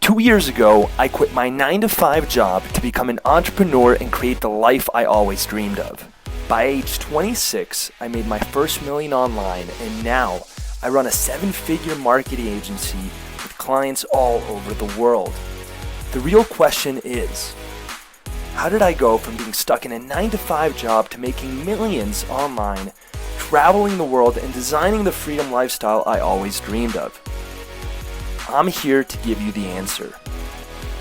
2 years ago, I quit my 9-to-5 job to become an entrepreneur and create the life I always dreamed of. By age 26, I made my first million online, and now I run a 7-figure marketing agency with clients all over the world. The real question is, how did I go from being stuck in a 9-to-5 job to making millions online, traveling the world, and designing the freedom lifestyle I always dreamed of? I'm here to give you the answer.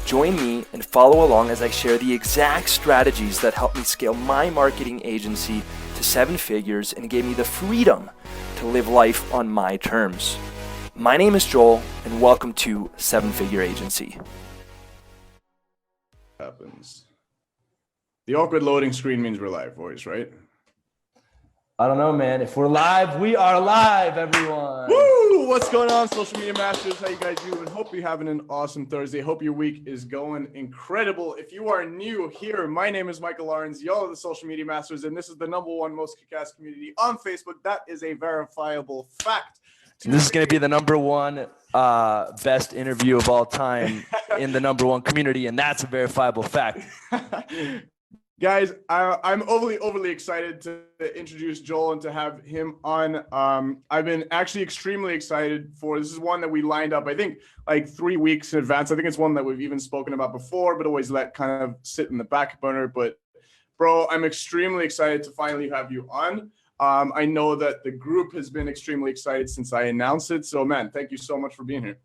Join me and follow along as I share the exact strategies that helped me scale my marketing agency to 7 figures and gave me the freedom to live life on my terms. My name is Joel, and welcome to 7-Figure Agency. Happens. The awkward loading screen means we're live, boys, right? I don't know, man. If we're live, we are live, everyone. Woo! What's going on, social media masters? How you guys doing? Hope you're having an awesome Thursday. Hope your week is going incredible. If you are new here, my name is Michael Lawrence. Y'all are the social media masters, and this is the #1 most kick-ass community on Facebook. That is a verifiable fact. This is going to be the #1 best interview of all time in the #1 community, and that's a verifiable fact. Guys, I'm overly excited to introduce Joel and to have him on. I've been actually extremely excited for this. Is one that we lined up, I think, like 3 weeks in advance. I think it's one that we've even spoken about before, but always let kind of sit in the back burner. But bro, I'm extremely excited to finally have you on. I know that the group has been extremely excited since I announced it. So man, thank you so much for being here.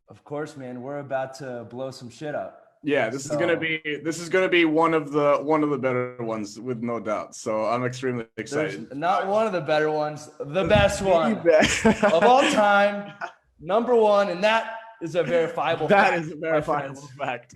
Of course, man. We're about to blow some shit up. Yeah, this is gonna be one of the better ones with no doubt. So I'm extremely excited. There's not one of the better ones, the best one of all time, #1, and that is a verifiable fact. That is a verifiable fact.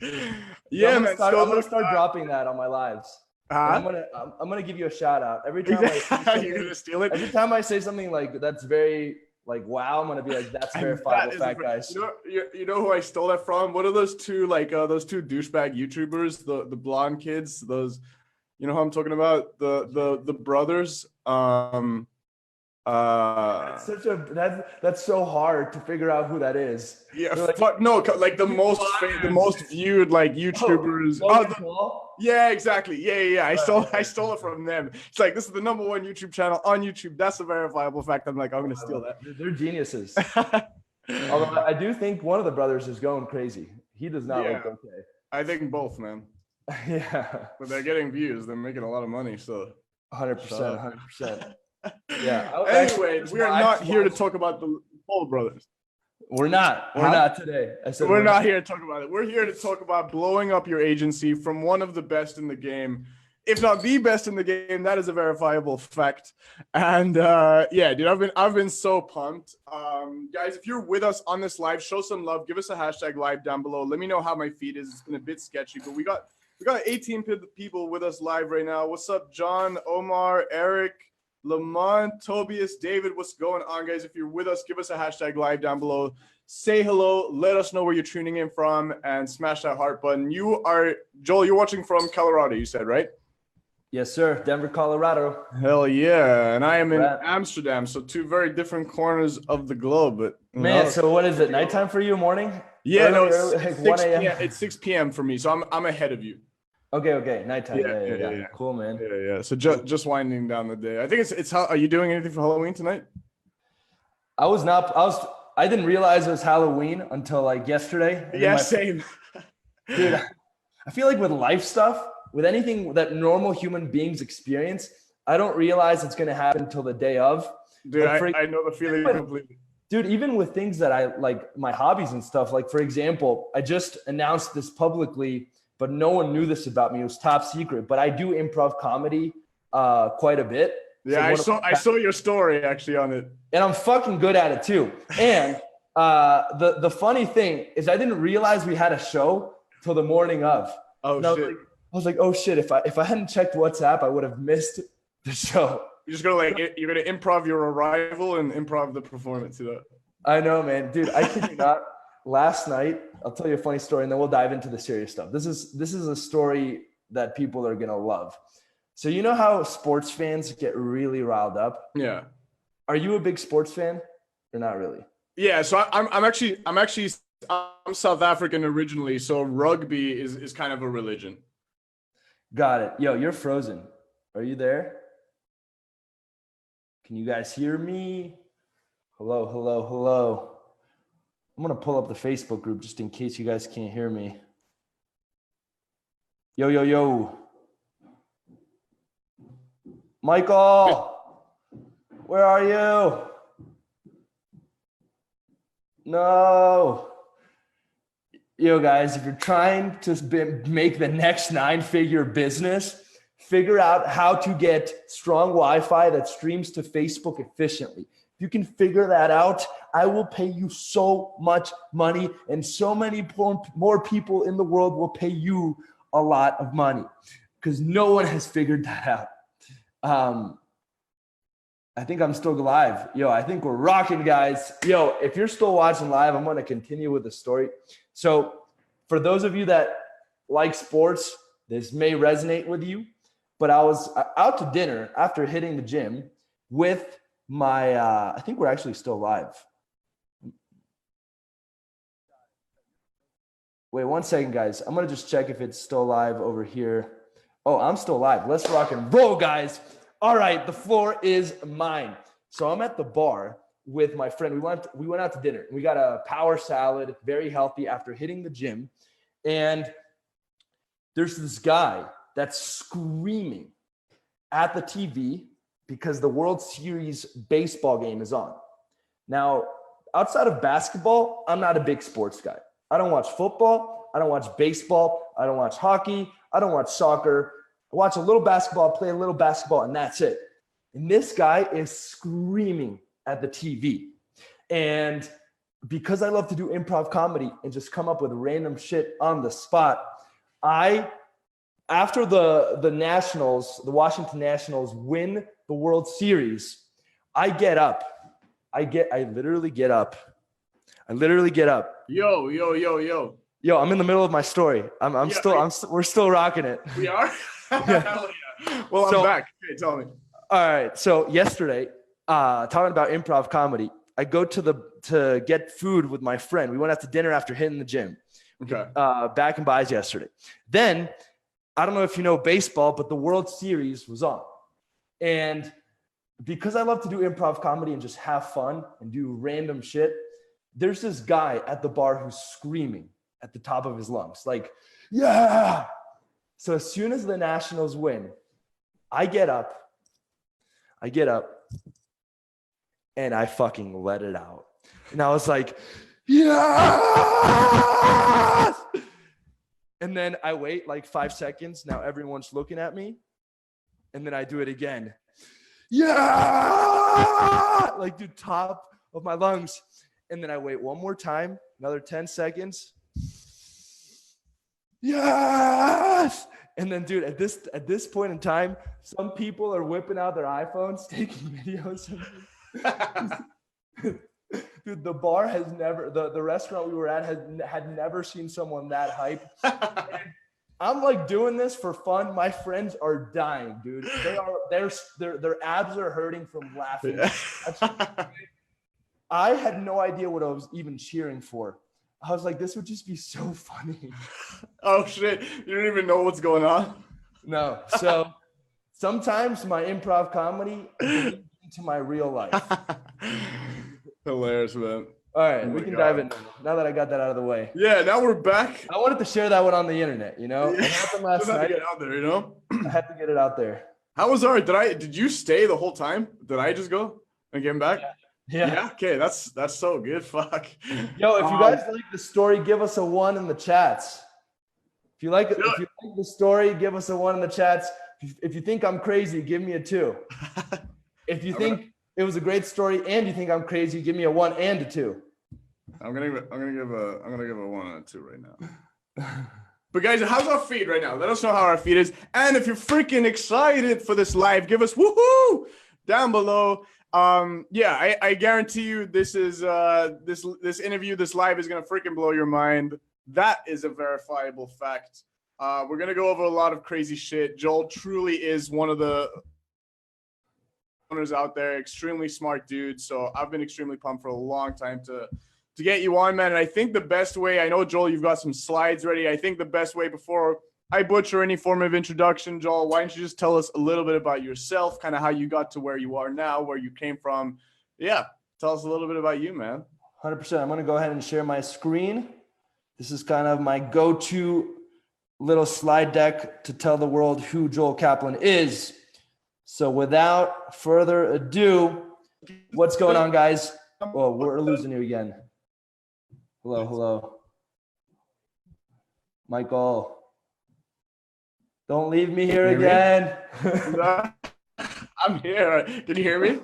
Yeah, I'm man. gonna start dropping that on my lives. I'm gonna give you a shout out every time. You're gonna steal it. Every time I say something like that's very wow, I'm gonna be like, that's a verifiable fact, guys. You know who I stole that from? What are those two those two douchebag YouTubers, the blonde kids? Those, you know who I'm talking about? The brothers. That's so hard to figure out who that is. Yeah, like the most viewed like YouTubers. Yeah, exactly. Yeah. I stole it from them. It's like, this is the #1 YouTube channel on YouTube. That's a verifiable fact. I'm like, I'm gonna steal that. They're geniuses. Although I do think one of the brothers is going crazy. He does not look okay. I think both, man. Yeah. But they're getting views. They're making a lot of money. So 100%. Yeah. Anyway, we are not here to talk about the Paul brothers. We're not today. I said we're not here to talk about it. We're here to talk about blowing up your agency from one of the best in the game, if not the best in the game. That is a verifiable fact. And yeah, dude, I've been so pumped. Guys, if you're with us on this live, show some love. Give us a hashtag live down below. Let me know how my feed is. It's been a bit sketchy, but we got 18 people with us live right now. What's up, John, Omar, Eric, Lamont, Tobias, David? What's going on, guys? If you're with us, give us a hashtag live down below. Say hello. Let us know where you're tuning in from, and smash that heart button. Joel, you're watching from Colorado, you said, right? Yes, sir. Denver, Colorado. Hell yeah. And I am in Amsterdam, so 2 very different corners of the globe. But man, so what is it? Nighttime for you? Morning? Yeah, early, no, it's like 6 p.m. It's 6 p.m. for me, so I'm ahead of you. Okay. Nighttime. Yeah. Cool, man. Yeah. So just winding down the day. I think it's how. Are you doing anything for Halloween tonight? I didn't realize it was Halloween until like yesterday. Yeah, same. Dude, I feel like with life stuff, with anything that normal human beings experience, I don't realize it's gonna happen until the day of. Dude, I know the feeling completely. Dude, even with things that I like, my hobbies and stuff, like for example, I just announced this publicly, but no one knew this about me. It was top secret, but I do improv comedy quite a bit. Yeah, so I saw your story actually on it. And I'm fucking good at it too. And the funny thing is I didn't realize we had a show till the morning of. Oh, shit. I was like, oh shit, if I hadn't checked WhatsApp, I would have missed the show. You're just you're gonna improv your arrival and improv the performance. I know, man. Dude, I kid you not. Last night, I'll tell you a funny story and then we'll dive into the serious stuff. This is a story that people are gonna love. So you know how sports fans get really riled up? Yeah. Are you a big sports fan or not really? Yeah, so I'm actually I'm South African originally, so rugby is kind of a religion. Got it. Yo, you're frozen. Are you there? Can you guys hear me? Hello, hello, hello. I'm going to pull up the Facebook group just in case you guys can't hear me. Yo, yo, yo. Michael, where are you? No. Yo, guys, if you're trying to make the next 9-figure business, figure out how to get strong Wi-Fi that streams to Facebook efficiently. If you can figure that out, I will pay you so much money, and so many more people in the world will pay you a lot of money because no one has figured that out. I think I'm still live. Yo, I think we're rocking, guys. Yo, if you're still watching live, I'm going to continue with the story. So for those of you that like sports, this may resonate with you, but I was out to dinner after hitting the gym with my, I think we're actually still live. Wait 1 second, guys. I'm going to just check if it's still live over here. Oh, I'm still live. Let's rock and roll, guys. All right, the floor is mine. So I'm at the bar with my friend. We went out to dinner. We got a power salad, very healthy after hitting the gym. And there's this guy that's screaming at the TV because the World Series baseball game is on. Now, outside of basketball, I'm not a big sports guy. I don't watch football. I don't watch baseball. I don't watch hockey. I don't watch soccer. I watch a little basketball, play a little basketball, and that's it. And this guy is screaming at the TV. And because I love to do improv comedy and just come up with random shit on the spot, after the Nationals, the Washington Nationals win the World Series, I get up. I literally get up. Yo. Yo, I'm in the middle of my story. We're still rocking it. We are? Yeah. Well, I'm back. Okay, tell me. All right. So yesterday, talking about improv comedy, I go to get food with my friend. We went out to dinner after hitting the gym. Okay. Back in buys yesterday. Then, I don't know if you know baseball, but the World Series was on. And because I love to do improv comedy and just have fun and do random shit, there's this guy at the bar who's screaming at the top of his lungs, like, yeah. So as soon as the Nationals win, I get up and I fucking let it out. And I was like, yeah. And then I wait like 5 seconds. Now everyone's looking at me. And then I do it again. Yeah. Like, dude, top of my lungs. And then I wait one more time, another 10 seconds. Yes. And then, dude, at this point in time, some people are whipping out their iPhones, taking videos of me. Dude, the bar has never, the restaurant we were at had never seen someone that hype. I'm like doing this for fun. My friends are dying, dude. Their abs are hurting from laughing. I had no idea what I was even cheering for. I was like, this would just be so funny. Oh shit. You don't even know what's going on? No. So sometimes my improv comedy is into my real life. Hilarious, man. All right, we can dive in now that I got that out of the way. Yeah, now we're back. I wanted to share that one on the internet, you know? Yeah. It happened last night. To get out there, you know? I had to get it out there. How was ours? Did you stay the whole time? Did I just go and get back? Yeah. Okay, that's so good. Fuck. Yo, if you guys like the story, give us a 1 in the chats. If you like the story, give us a 1 in the chats. If you think I'm crazy, give me a 2. If you think it was a great story and you think I'm crazy, give me a 1 and a 2. I'm gonna give a 1 and a 2 right now. But guys, how's our feed right now? Let us know how our feed is. And if you're freaking excited for this live, give us woohoo down below. I guarantee you this is this interview, this live is gonna freaking blow your mind. That is a verifiable fact. We're gonna go over a lot of crazy shit. Joel truly is one of the owners out there, extremely smart dude. So I've been extremely pumped for a long time to to get you on, man. And I think the best way, I know, Joel, you've got some slides ready. I think the best way, before I butcher any form of introduction, Joel, why don't you just tell us a little bit about yourself, kind of how you got to where you are now, where you came from. Yeah, tell us a little bit about you, man. 100%. I'm going to go ahead and share my screen. This is kind of my go-to little slide deck to tell the world who Joel Kaplan is. So without further ado, what's going on, guys? Oh, we're losing you again. Hello. Michael, don't leave me here again. I'm here. Can you hear me?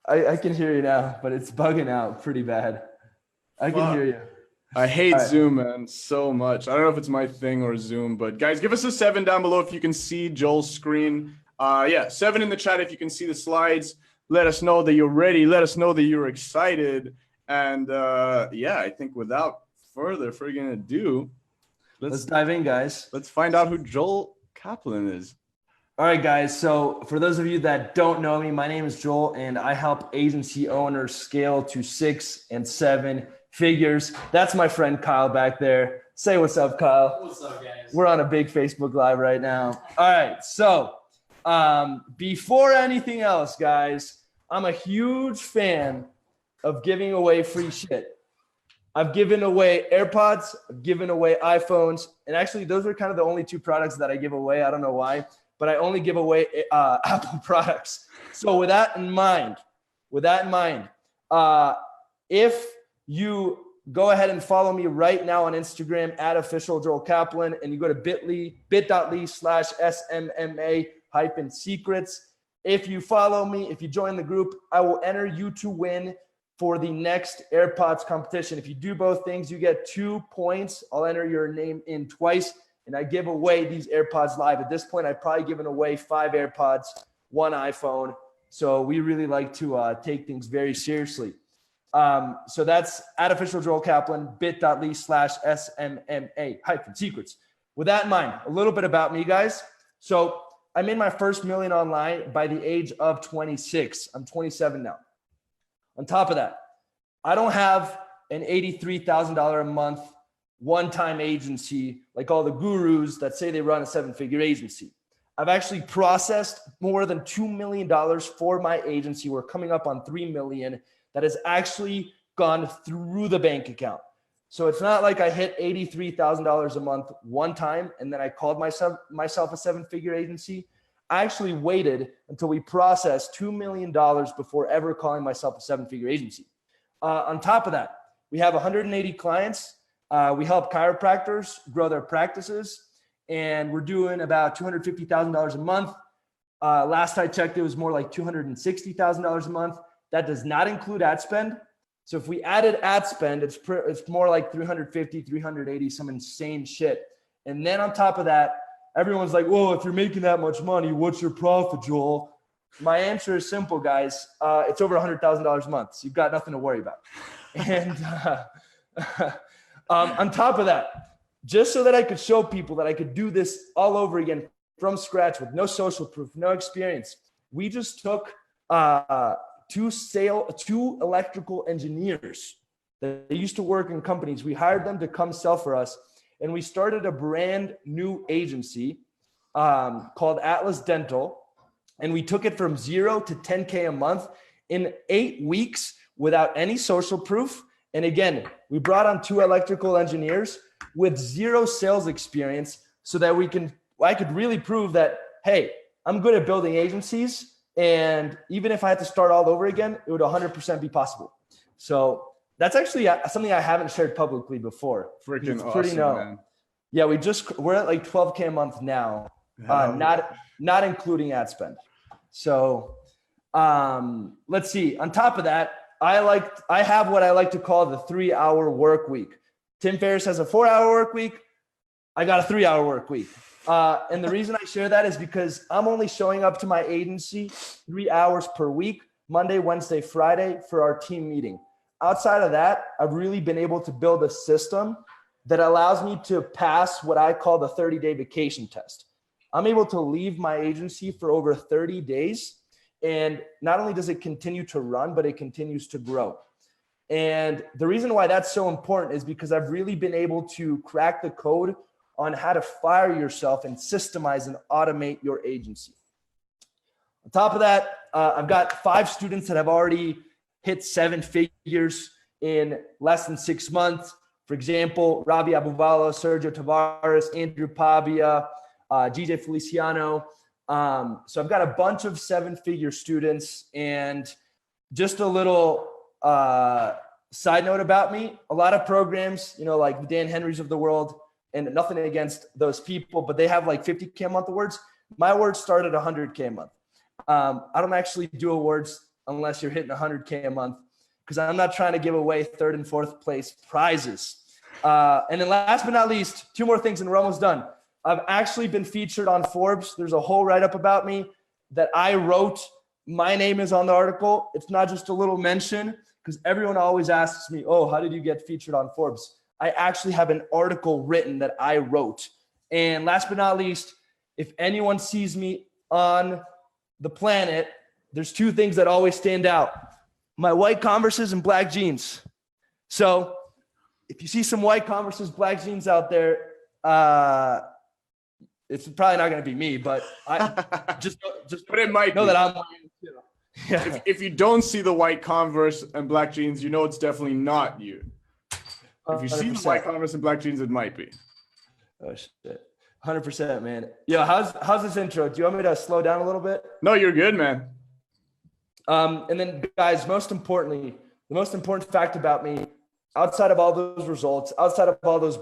I can hear you now, but it's bugging out pretty bad. I can hear you. I hate Zoom, man, so much. I don't know if it's my thing or Zoom, but guys, give us a 7 down below if you can see Joel's screen. 7 in the chat if you can see the slides. Let us know that you're ready. Let us know that you're excited. And I think without further friggin' ado, let's dive in, guys. Let's find out who Joel Kaplan is. All right, guys. So for those of you that don't know me, my name is Joel, and I help agency owners scale to 6 and 7 figures. That's my friend Kyle back there. Say what's up, Kyle. What's up, guys? We're on a big Facebook Live right now. All right. So before anything else, guys, I'm a huge fan of giving away free shit. I've given away AirPods, I've given away iPhones, and actually those are kind of the only 2 products that I give away. I don't know why, but I only give away Apple products. So with that in mind, if you go ahead and follow me right now on Instagram at official Joel Kaplan, and you go to bit.ly/SMMA-secrets. If you follow me, if you join the group, I will enter you to win for the next AirPods competition. If you do both things, you get 2 points. I'll enter your name in twice, and I give away these AirPods live. At this point, I've probably given away 5 AirPods, 1 iPhone. So we really like to take things very seriously. So that's at official Joel Kaplan, bit.ly/SMMA-secrets. With that in mind, a little bit about me, guys. So I made my first million online by the age of 26. I'm 27 now. On top of that, I don't have an $83,000 a month one-time agency like all the gurus that say they run a 7-figure agency. I've actually processed more than $2 million for my agency. We're coming up on $3 million that has actually gone through the bank account. So it's not like I hit $83,000 a month one time and then I called myself a 7-figure agency. I actually waited until we processed $2 million before ever calling myself a 7-figure agency. On top of that, we have 180 clients. We help chiropractors grow their practices, and we're doing about $250,000 a month. Last I checked, it was more like $260,000 a month. That does not include ad spend. So if we added ad spend, it's more like 350, 380, some insane shit. And then on top of that, everyone's like, well, if you're making that much money, what's your profit, Joel? My answer is simple, guys. It's over $100,000 a month. So you've got nothing to worry about. And on top of that, just so that I could show people that I could do this all over again from scratch with no social proof, no experience, we just took 2 electrical engineers that used to work in companies. We hired them to come sell for us. And we started a brand new agency called Atlas Dental. And we took it from 0 to 10K a month in 8 weeks without any social proof. And again, we brought on 2 electrical engineers with 0 sales experience so that I could really prove that, hey, I'm good at building agencies. And even if I had to start all over again, it would 100% be possible. So that's actually something I haven't shared publicly before. Freaking awesome, man. Yeah, we're at like 12K a month now, not including ad spend. So let's see. On top of that, I have what I like to call the 3-hour work week. Tim Ferriss has a 4-hour work week. I got a 3-hour work week. And the reason I share that is because I'm only showing up to my agency 3 hours per week, Monday, Wednesday, Friday, for our team meeting. Outside of that, I've really been able to build a system that allows me to pass what I call the 30-day vacation test. I'm able to leave my agency for over 30 days. And not only does it continue to run, but it continues to grow. And the reason why that's so important is because I've really been able to crack the code on how to fire yourself and systemize and automate your agency. On top of that, I've got 5 students that have already hit 7 figures in less than 6 months. For example, Ravi Abuvalo, Sergio Tavares, Andrew Pavia, GJ Feliciano. So I've got a bunch of 7-figure students. And just a little side note about me, a lot of programs, you know, like the Dan Henrys of the world, and nothing against those people, but they have like 50K a month awards. My awards start at 100K a month. I don't actually do awards unless you're hitting 100K a month, because I'm not trying to give away 3rd and 4th place prizes. And then last but not least, 2 more things and we're almost done. I've actually been featured on Forbes. There's a whole write-up about me that I wrote. My name is on the article. It's not just a little mention, because everyone always asks me, oh, how did you get featured on Forbes? I actually have an article written that I wrote. And last but not least, if anyone sees me on the planet, there's 2 things that always stand out: my white Converses and black jeans. So if you see some white Converses, black jeans out there, it's probably not going to be me, but I just but it might know be. that I'm wearing it too. Yeah. If you don't see the white Converse and black jeans, you know it's definitely not you. If you see the 100%. white Converse and black jeans, it might be. Oh shit. 100%, man. Yeah, how's this intro? Do you want me to slow down a little bit? No, you're good, man. And then guys, most importantly, the most important fact about me, outside of all those results, outside of all those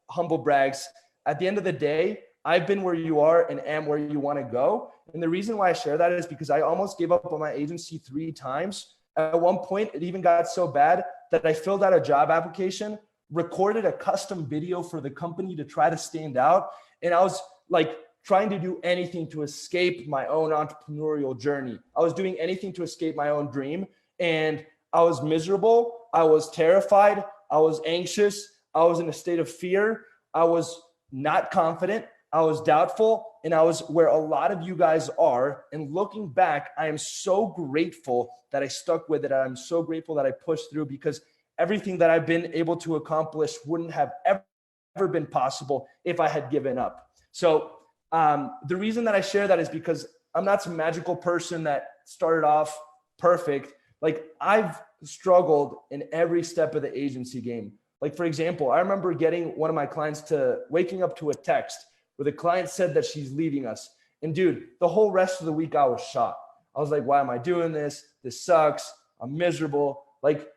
humble brags, at the end of the day, I've been where you are and am where you want to go. And the reason why I share that is because I almost gave up on my agency 3 times. At one point, it even got so bad that I filled out a job application, recorded a custom video for the company to try to stand out. And I was like trying to do anything to escape my own entrepreneurial journey. I was doing anything to escape my own dream. And I was miserable. I was terrified. I was anxious. I was in a state of fear. I was not confident. I was doubtful. And I was where a lot of you guys are. And looking back, I am so grateful that I stuck with it. I'm so grateful that I pushed through, because everything that I've been able to accomplish wouldn't have ever been possible if I had given up. So the reason that I share that is because I'm not some magical person that started off perfect. Like, I've struggled in every step of the agency game. Like, for example, I remember getting one of my clients to waking up to a text where the client said that she's leaving us. And dude, the whole rest of the week I was shocked. I was like, why am I doing this? This sucks. I'm miserable. Like,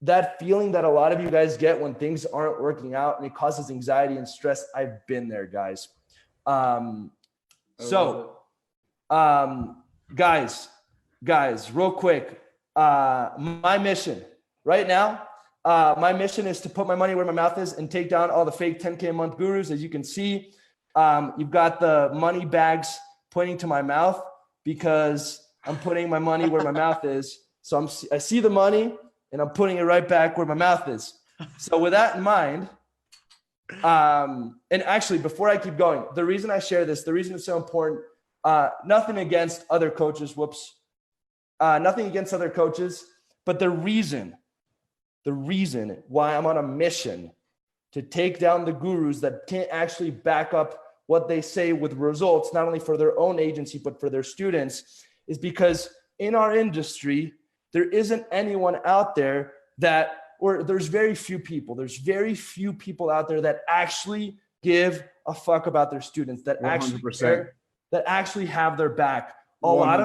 that feeling that a lot of you guys get when things aren't working out and it causes anxiety and stress. I've been there, guys. Guys, real quick, my mission right now, my mission is to put my money where my mouth is and take down all the fake 10K a month gurus. As you can see, you've got the money bags pointing to my mouth because I'm putting my money where my mouth is. So I see the money and I'm putting it right back where my mouth is. So with that in mind, and actually, before I keep going, the reason I share this, the reason it's so important, nothing against other coaches, nothing against other coaches, but the reason why I'm on a mission to take down the gurus that can't actually back up what they say with results, not only for their own agency, but for their students, is because in our industry, there isn't anyone out there there's very few people out there that actually give a fuck about their students, that 100%. actually care, that actually have their back. A lot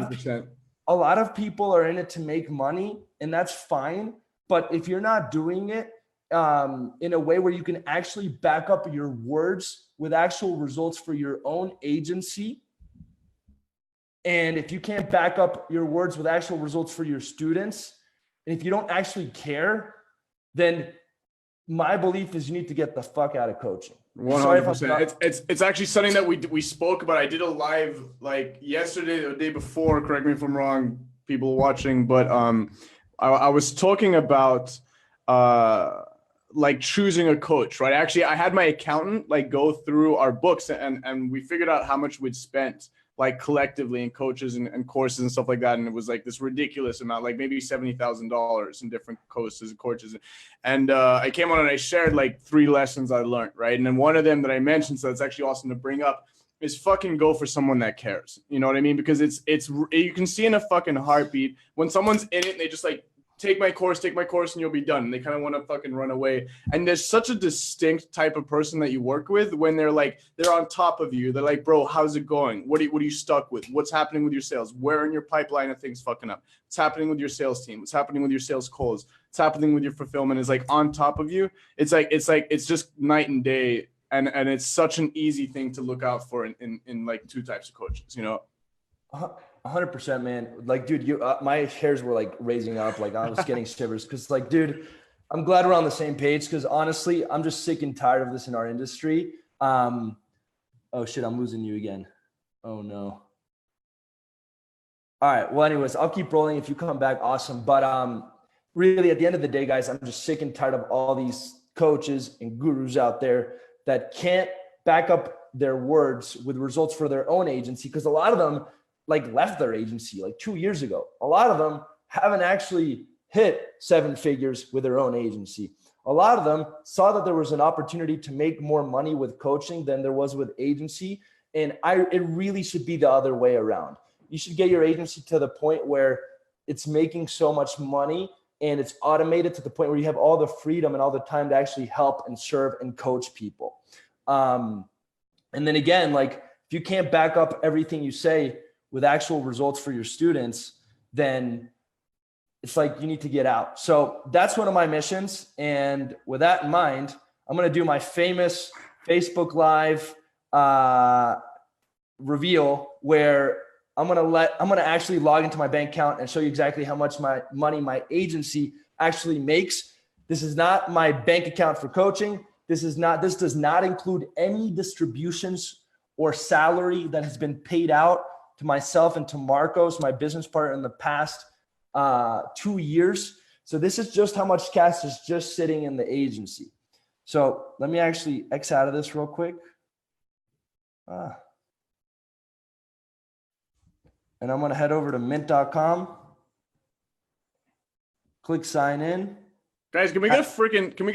of people are in it to make money, and that's fine. But if you're not doing it in a way where you can actually back up your words with actual results for your own agency, and if you can't back up your words with actual results for your students, and if you don't actually care, then my belief is you need to get the fuck out of coaching. 100%. It's actually something that we spoke about. I did a live like yesterday or the day before. Correct me if I'm wrong, people watching, but I was talking about like choosing a coach, right? Actually, I had my accountant like go through our books and we figured out how much we'd spent like collectively in coaches and courses and stuff like that. And it was like this ridiculous amount, like maybe $70,000 in different courses and coaches. And I came on and I shared like 3 lessons I learned, right? And then one of them that I mentioned, so it's actually awesome to bring up, is fucking go for someone that cares. You know what I mean? Because it's you can see in a fucking heartbeat when someone's in it and they just like, take my course, and you'll be done. And they kind of want to fucking run away. And there's such a distinct type of person that you work with when they're on top of you. They're like, bro, how's it going? What are you stuck with? What's happening with your sales? Where in your pipeline are things fucking up? What's happening with your sales team? What's happening with your sales calls? What's happening with your fulfillment is like on top of you. It's just night and day. And it's such an easy thing to look out for in like 2 types of coaches, you know? 100%, man. Like, dude, my hairs were like raising up. Like I was getting shivers because like, dude, I'm glad we're on the same page because honestly, I'm just sick and tired of this in our industry. Oh shit, I'm losing you again. Oh no. All right. Well, anyways, I'll keep rolling. If you come back, awesome. But really at the end of the day, guys, I'm just sick and tired of all these coaches and gurus out there that can't back up their words with results for their own agency. Because a lot of them like left their agency like 2 years ago. A lot of them haven't actually hit 7 figures with their own agency. A lot of them saw that there was an opportunity to make more money with coaching than there was with agency. And it really should be the other way around. You should get your agency to the point where it's making so much money and it's automated to the point where you have all the freedom and all the time to actually help and serve and coach people. And then again, like if you can't back up everything you say with actual results for your students, then it's like you need to get out. So that's one of my missions. And with that in mind, I'm going to do my famous Facebook Live reveal where I'm going to actually log into my bank account and show you exactly how much money my agency actually makes. This is not my bank account for coaching. This does not include any distributions or salary that has been paid out to myself and to Marcos, my business partner, in the past 2 years. So this is just how much cash is just sitting in the agency. So let me actually X out of this real quick. And I'm going to head over to mint.com. Click sign in. Guys, can we get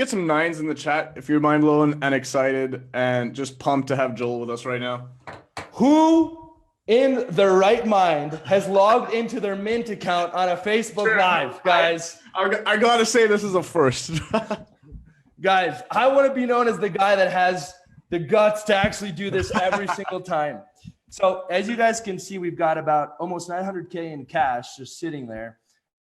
some 9s in the chat if you're mind blown and excited and just pumped to have Joel with us right now? Who in their right mind has logged into their Mint account on a Facebook Live, guys? I gotta say this is a first. Guys, I want to be known as the guy that has the guts to actually do this every single time. So as you guys can see, we've got about almost 900K in cash just sitting there.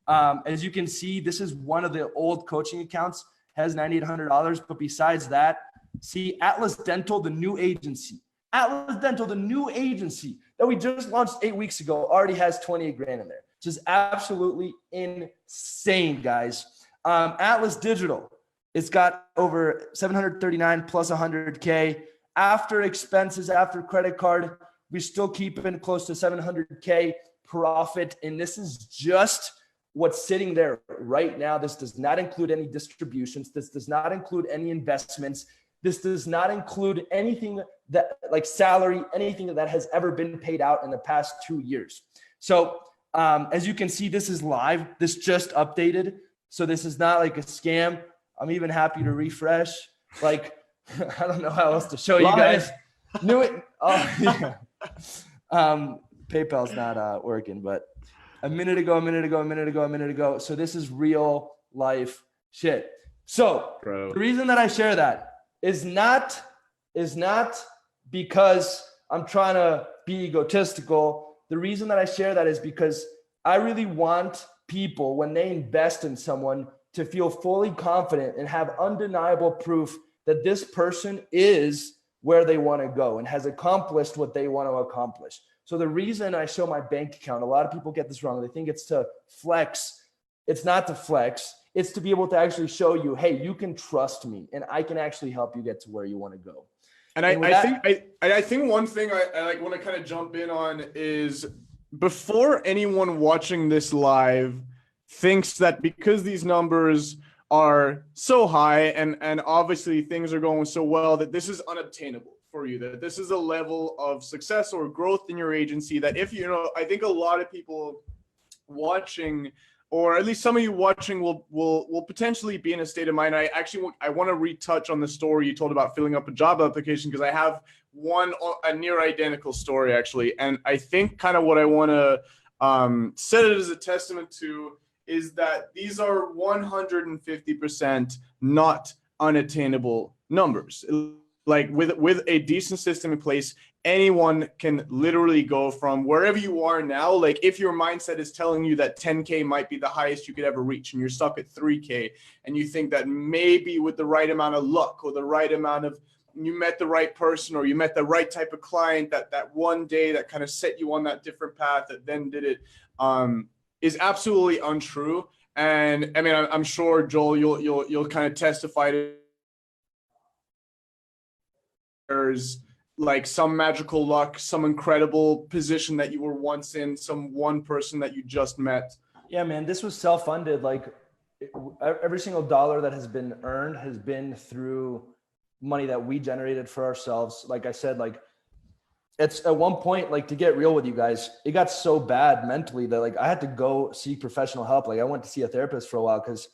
As you can see, this is one of the old coaching accounts, has $9,800. But besides that, see Atlas Dental, the new agency. Atlas Dental, the new agency that we just launched 8 weeks ago, already has 28 grand in there. Just absolutely insane, guys. Atlas Digital, it's got over 739 plus 100K. After expenses, after credit card, we still keep in close to 700K profit. And this is just what's sitting there right now. This does not include any distributions. This does not include any investments. This does not include anything that like salary, anything that has ever been paid out in the past 2 years. So as you can see, this is live. This just updated. So this is not like a scam. I'm even happy to refresh. Like, I don't know how else to show you guys. Knew it. Oh, yeah. PayPal's not working, but a minute ago. So this is real life shit. So the reason that I share that is not because I'm trying to be egotistical. The reason that I share that is because I really want people, when they invest in someone, to feel fully confident and have undeniable proof that this person is where they want to go and has accomplished what they want to accomplish. So the reason I show my bank account, a lot of people get this wrong. They think it's to flex. It's not to flex. It's to be able to actually show you, hey, you can trust me and I can actually help you get to where you want to go. And I think one thing I like want to kind of jump in on is before anyone watching this live thinks that because these numbers are so high and obviously things are going so well that this is unobtainable. for you, that this is a level of success or growth in your agency that if, I think a lot of people watching, or at least some of you watching, will potentially be in a state of mind. I want to retouch on the story you told about filling up a job application, because I have a near identical story actually. And I think kind of what I want to set it as a testament to is that these are 150% not unattainable numbers. Like with a decent system in place, anyone can literally go from wherever you are now. Like if your mindset is telling you that 10K might be the highest you could ever reach, and you're stuck at 3K, and you think that maybe with the right amount of luck, or the right amount of, you met the right person, or you met the right type of client, that one day that kind of set you on that different path that then did it, is absolutely untrue. And I mean, I'm sure, Joel, you'll kind of testify to there's like some magical luck, some incredible position that you were once in, some one person that you just met. Yeah, man, this was self-funded. Like every single dollar that has been earned has been through money that we generated for ourselves. Like I said, like it's at one point, like to get real with you guys, it got so bad mentally that like I had to go seek professional help. Like I went to see a therapist for a while because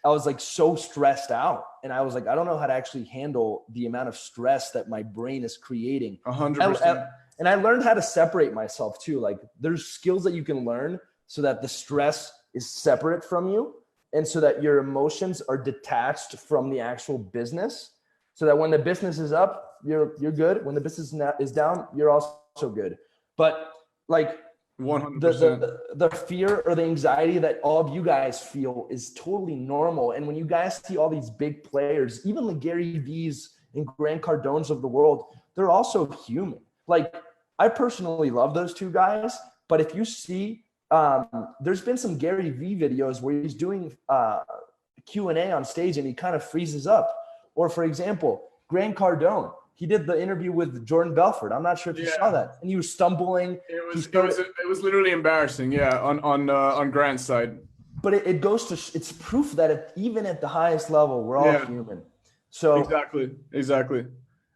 I was like so stressed out, and I was like, I don't know how to actually handle the amount of stress that my brain is creating. 100%. And I learned how to separate myself too. Like there's skills that you can learn so that the stress is separate from you, and so that your emotions are detached from the actual business, so that when the business is up, you're good. When the business is down, you're also good. But like 100%. The fear or the anxiety that all of you guys feel is totally normal. And when you guys see all these big players, even the Gary V's and Grant Cardones of the world, they're also human. Like I personally love those two guys, but if you see, there's been some Gary V videos where he's doing Q&A on stage and he kind of freezes up. Or for example, Grant Cardone, he did the interview with Jordan Belfort. I'm not sure if you saw that. And he was stumbling. It was literally embarrassing. Yeah. On Grant's side. But it goes to, it's proof that even at the highest level, we're all human. So exactly.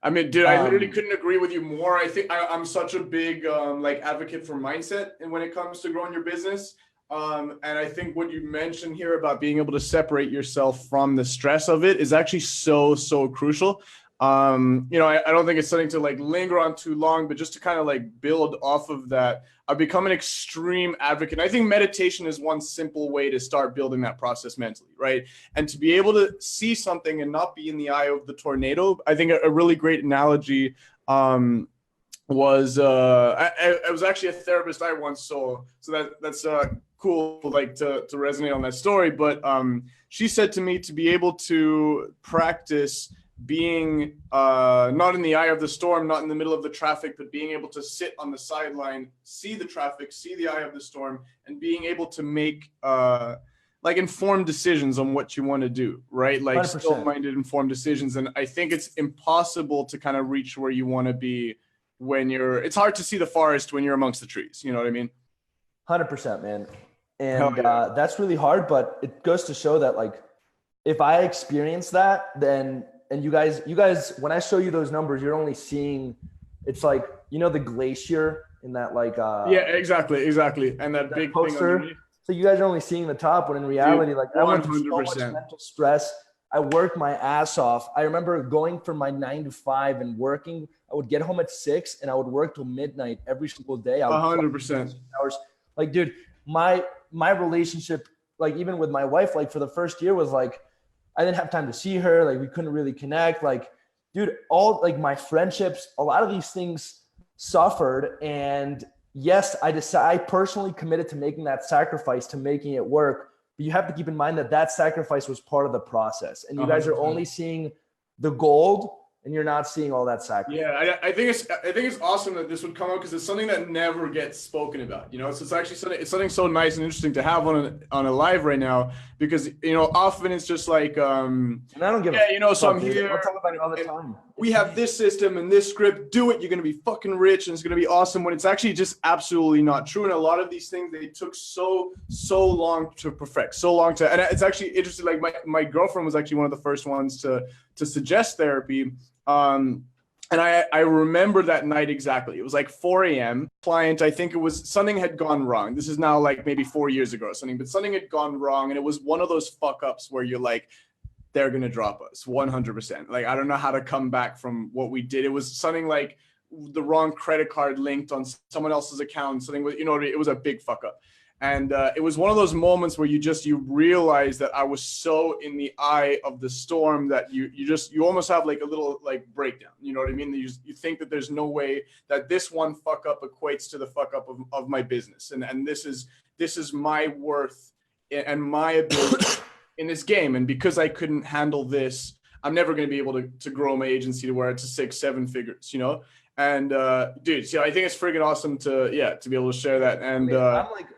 I mean, dude, I literally couldn't agree with you more. I think I'm such a big like advocate for mindset, and when it comes to growing your business. And I think what you mentioned here about being able to separate yourself from the stress of it is actually so crucial. I don't think it's something to like linger on too long, but just to kind of like build off of that, I've become an extreme advocate. I think meditation is one simple way to start building that process mentally, right? And to be able to see something and not be in the eye of the tornado. I think a really great analogy was I was actually a therapist I once saw, so that's cool, like to resonate on that story. But she said to me to be able to practice being not in the eye of the storm, not in the middle of the traffic, but being able to sit on the sideline, see the traffic, see the eye of the storm, and being able to make like informed decisions on what you want to do, right? Like 100%. still-minded, informed decisions. And I think it's impossible to kind of reach where you want to be when it's hard to see the forest when you're amongst the trees. You know what I mean? 100%, man. And that's really hard, but it goes to show that like, if I experience that, then, and you guys, when I show you those numbers, you're only seeing, it's like, the glacier in that like, yeah, exactly. And that big poster. Thing so you guys are only seeing the top, when in reality, dude, like I went through so much mental stress. I worked my ass off. I remember going from my 9 to 5 and working. I would get home at 6 and I would work till midnight every single day. 100%. Hours. Like, dude, my relationship, like even with my wife, like for the first year was like, I didn't have time to see her. Like we couldn't really connect. Like, dude, all like my friendships, a lot of these things suffered. And yes, I personally committed to making that sacrifice, to making it work. But you have to keep in mind that sacrifice was part of the process. And you guys are only seeing the gold, and you're not seeing all that sacrifice. Yeah, I think it's awesome that this would come up, because it's something that never gets spoken about. So it's actually something so nice and interesting to have on a live right now, because often it's just like and I don't give a so I'm here. I'll talk about it all the time. We have this system and this script. Do it. You're going to be fucking rich, and it's going to be awesome. When it's actually just absolutely not true. And a lot of these things, they took so long to perfect, and it's actually interesting. Like my girlfriend was actually one of the first ones to suggest therapy. And I remember that night exactly. It was like 4 a.m. Client, I think it was something had gone wrong. This is now like maybe 4 years ago or something, but something had gone wrong. And it was one of those fuck ups where you're like, they're going to drop us 100%. Like, I don't know how to come back from what we did. It was something like the wrong credit card linked on someone else's account, something with, it was a big fuck up. And it was one of those moments where you realize that I was so in the eye of the storm that you almost have like a little like breakdown. You know what I mean? You think that there's no way that this one fuck up equates to the fuck up of my business. And this is my worth and my ability in this game. And because I couldn't handle this, I'm never going to be able to grow my agency to where it's 6-7 figures, And dude, I think it's freaking awesome to be able to share that. And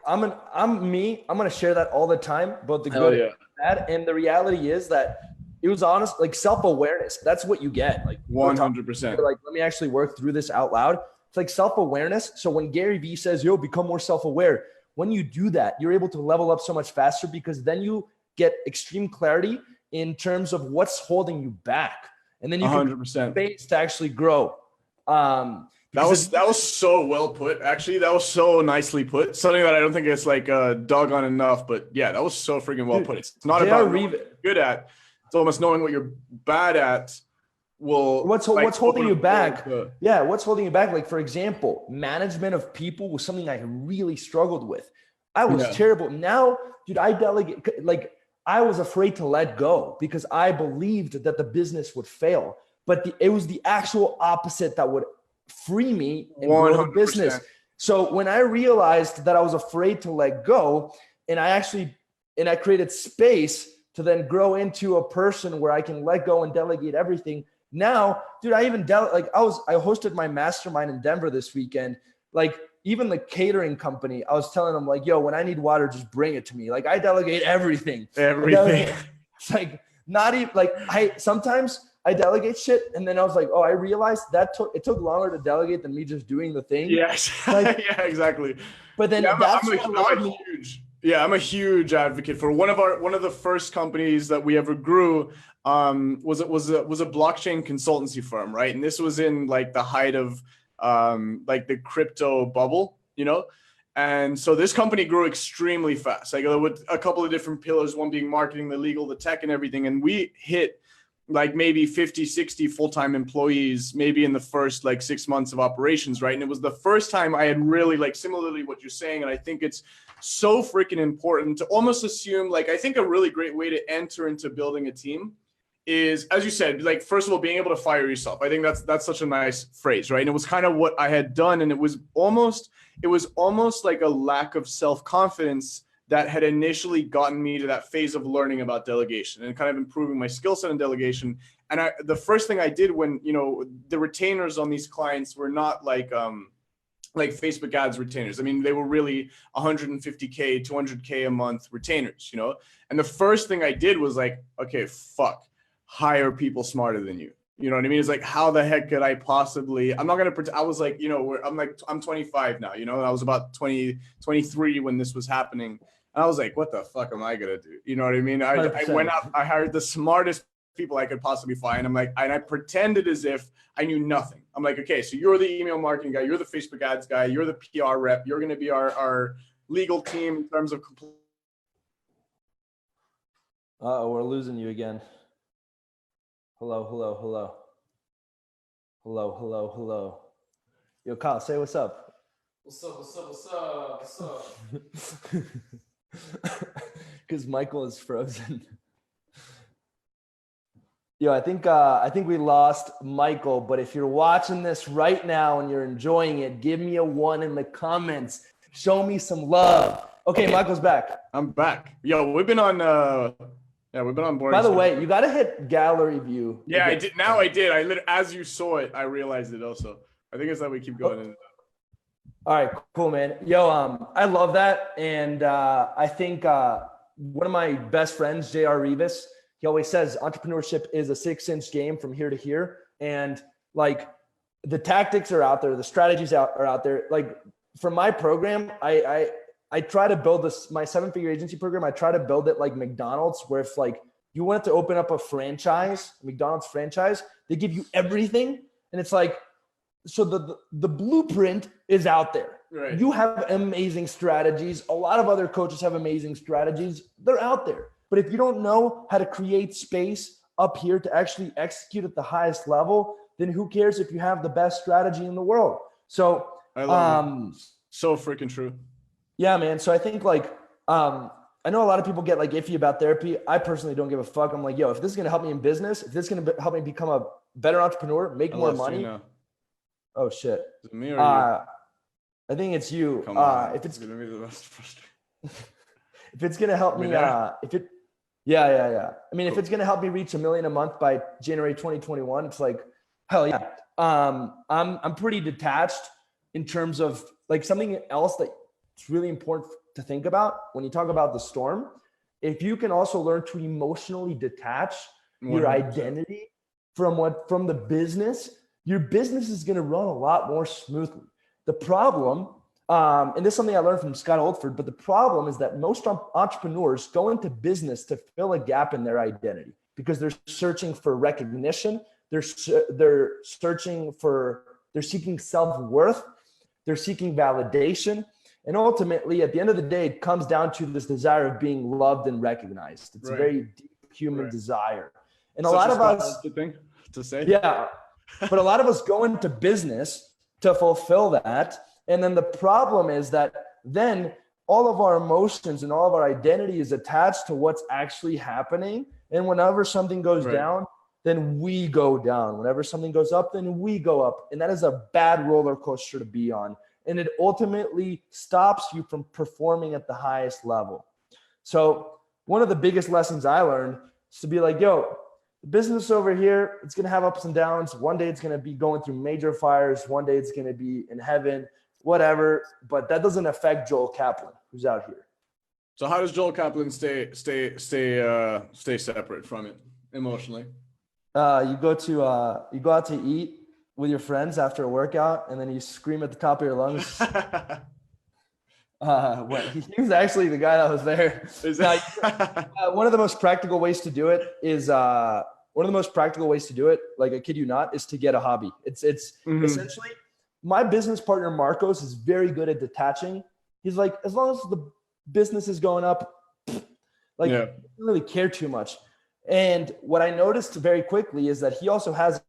I'm gonna share that all the time, both the good and bad. And the reality is that it was honest, like self-awareness. That's what you get. Like 100%. Like, let me actually work through this out loud. It's like self-awareness. So when Gary Vee says, yo, become more self-aware, when you do that, you're able to level up so much faster, because then you get extreme clarity in terms of what's holding you back. And then you can 100% space to actually grow. That was so well put. Actually, that was so nicely put. Something that I don't think it's like doggone enough, but yeah, that was so freaking well put. It's not about what you're good at. It's almost knowing what you're bad at. What's holding you back? Yeah, what's holding you back? Like, for example, management of people was something I really struggled with. I was terrible. Now, dude, I delegate. Like, I was afraid to let go because I believed that the business would fail. But it was the actual opposite that would free me and grow the business. So when I realized that I was afraid to let go, and I created space to then grow into a person where I can let go and delegate everything. Now, dude, I hosted my mastermind in Denver this weekend. Like, even the catering company, I was telling them, like, yo, when I need water, just bring it to me. Like, I delegate everything. It's like, not even like sometimes I delegate shit, and then I was like, oh, I realized it took longer to delegate than me just doing the thing. Yes. Like, yeah, exactly. But then I'm a huge advocate for one of the first companies that we ever grew was a blockchain consultancy firm, right? And this was in like the height of like the crypto bubble, And so this company grew extremely fast, like with a couple of different pillars, one being marketing, the legal, the tech, and everything. And we hit like maybe 50, 60 full-time employees, maybe in the first like 6 months of operations, right? And it was the first time I had really, like, similarly what you're saying, and I think it's so freaking important to almost assume, like, I think a really great way to enter into building a team is, as you said, like, first of all, being able to fire yourself. I think that's such a nice phrase, right? And it was kind of what I had done, and it was almost like a lack of self-confidence that had initially gotten me to that phase of learning about delegation and kind of improving my skill set in delegation. And the first thing I did when, the retainers on these clients were not like Facebook ads retainers. I mean, they were really 150K, 200K a month retainers, And the first thing I did was like, okay, hire people smarter than you. You know what I mean? It's like, how the heck could I possibly, I'm not going to pretend. I was like, I'm 25 now, and I was about 23 when this was happening. And I was like, what the fuck am I going to do? You know what I mean? I went out, I hired the smartest people I could possibly find. I'm like, and I pretended as if I knew nothing. I'm like, okay, so you're the email marketing guy. You're the Facebook ads guy. You're the PR rep. You're going to be our legal team in terms of. Uh-oh, we're losing you again. Hello. Yo, Kyle, say what's up. What's up? Because Michael is frozen. Yo, I think we lost Michael, but if you're watching this right now and you're enjoying it, give me a 1 in the comments. Show me some love. Okay, Michael's back. I'm back. Yo, we've been on board. By the way, you got to hit gallery view. Yeah, I did. Now I did. As you saw it, I realized it also. I think it's that we keep going in. All right, cool, man. Yo, I love that. And I think one of my best friends, J.R. Revis, he always says entrepreneurship is a 6-inch game from here to here. And like, the tactics are out there, the strategies are out there. Like, for my program, I try to build my 7-figure agency program. I try to build it like McDonald's, where if like you wanted to open up a McDonald's franchise, they give you everything. And it's like, so the blueprint is out there. Right. You have amazing strategies. A lot of other coaches have amazing strategies. They're out there. But if you don't know how to create space up here to actually execute at the highest level, then who cares if you have the best strategy in the world? So I love it. So freaking true. Yeah, man. So I think like, I know a lot of people get like iffy about therapy. I personally don't give a fuck. I'm like, yo, if this is going to help me in business, if this is going to help me become a better entrepreneur, make more money. Oh shit. Is it me or you? I think it's you. Come on. If it's going to be the most frustrating. if it's going to help me, yeah. I mean, if it's going to help me reach $1 million a month by January 2021, it's like, hell yeah. I'm pretty detached in terms of like something else that's really important to think about when you talk about the storm. If you can also learn to emotionally detach 100%. Your identity from the business, your business is going to run a lot more smoothly. The problem, and this is something I learned from Scott Oldford, but the problem is that most entrepreneurs go into business to fill a gap in their identity because they're searching for recognition. They're seeking self-worth. They're seeking validation. And ultimately, at the end of the day, it comes down to this desire of being loved and recognized. It's a very deep human desire. And a lot of us, to say. Yeah, but a lot of us go into business to fulfill that. And then the problem is that then all of our emotions and all of our identity is attached to what's actually happening. And whenever something goes down, then we go down. Whenever something goes up, then we go up. And that is a bad roller coaster to be on. And it ultimately stops you from performing at the highest level. So one of the biggest lessons I learned is to be like, yo, the business over here, it's going to have ups and downs. One day it's going to be going through major fires. One day it's going to be in heaven, whatever. But that doesn't affect Joel Kaplan, who's out here. So how does Joel Kaplan stay separate from it emotionally? You go out to eat with your friends after a workout, and then you scream at the top of your lungs. He was actually the guy that was there. One of the most practical ways to do it is like I kid you not, is to get a hobby. It's essentially, my business partner Marcos is very good at detaching. He's like, as long as the business is going up, like he doesn't really care too much. And what I noticed very quickly is that he also has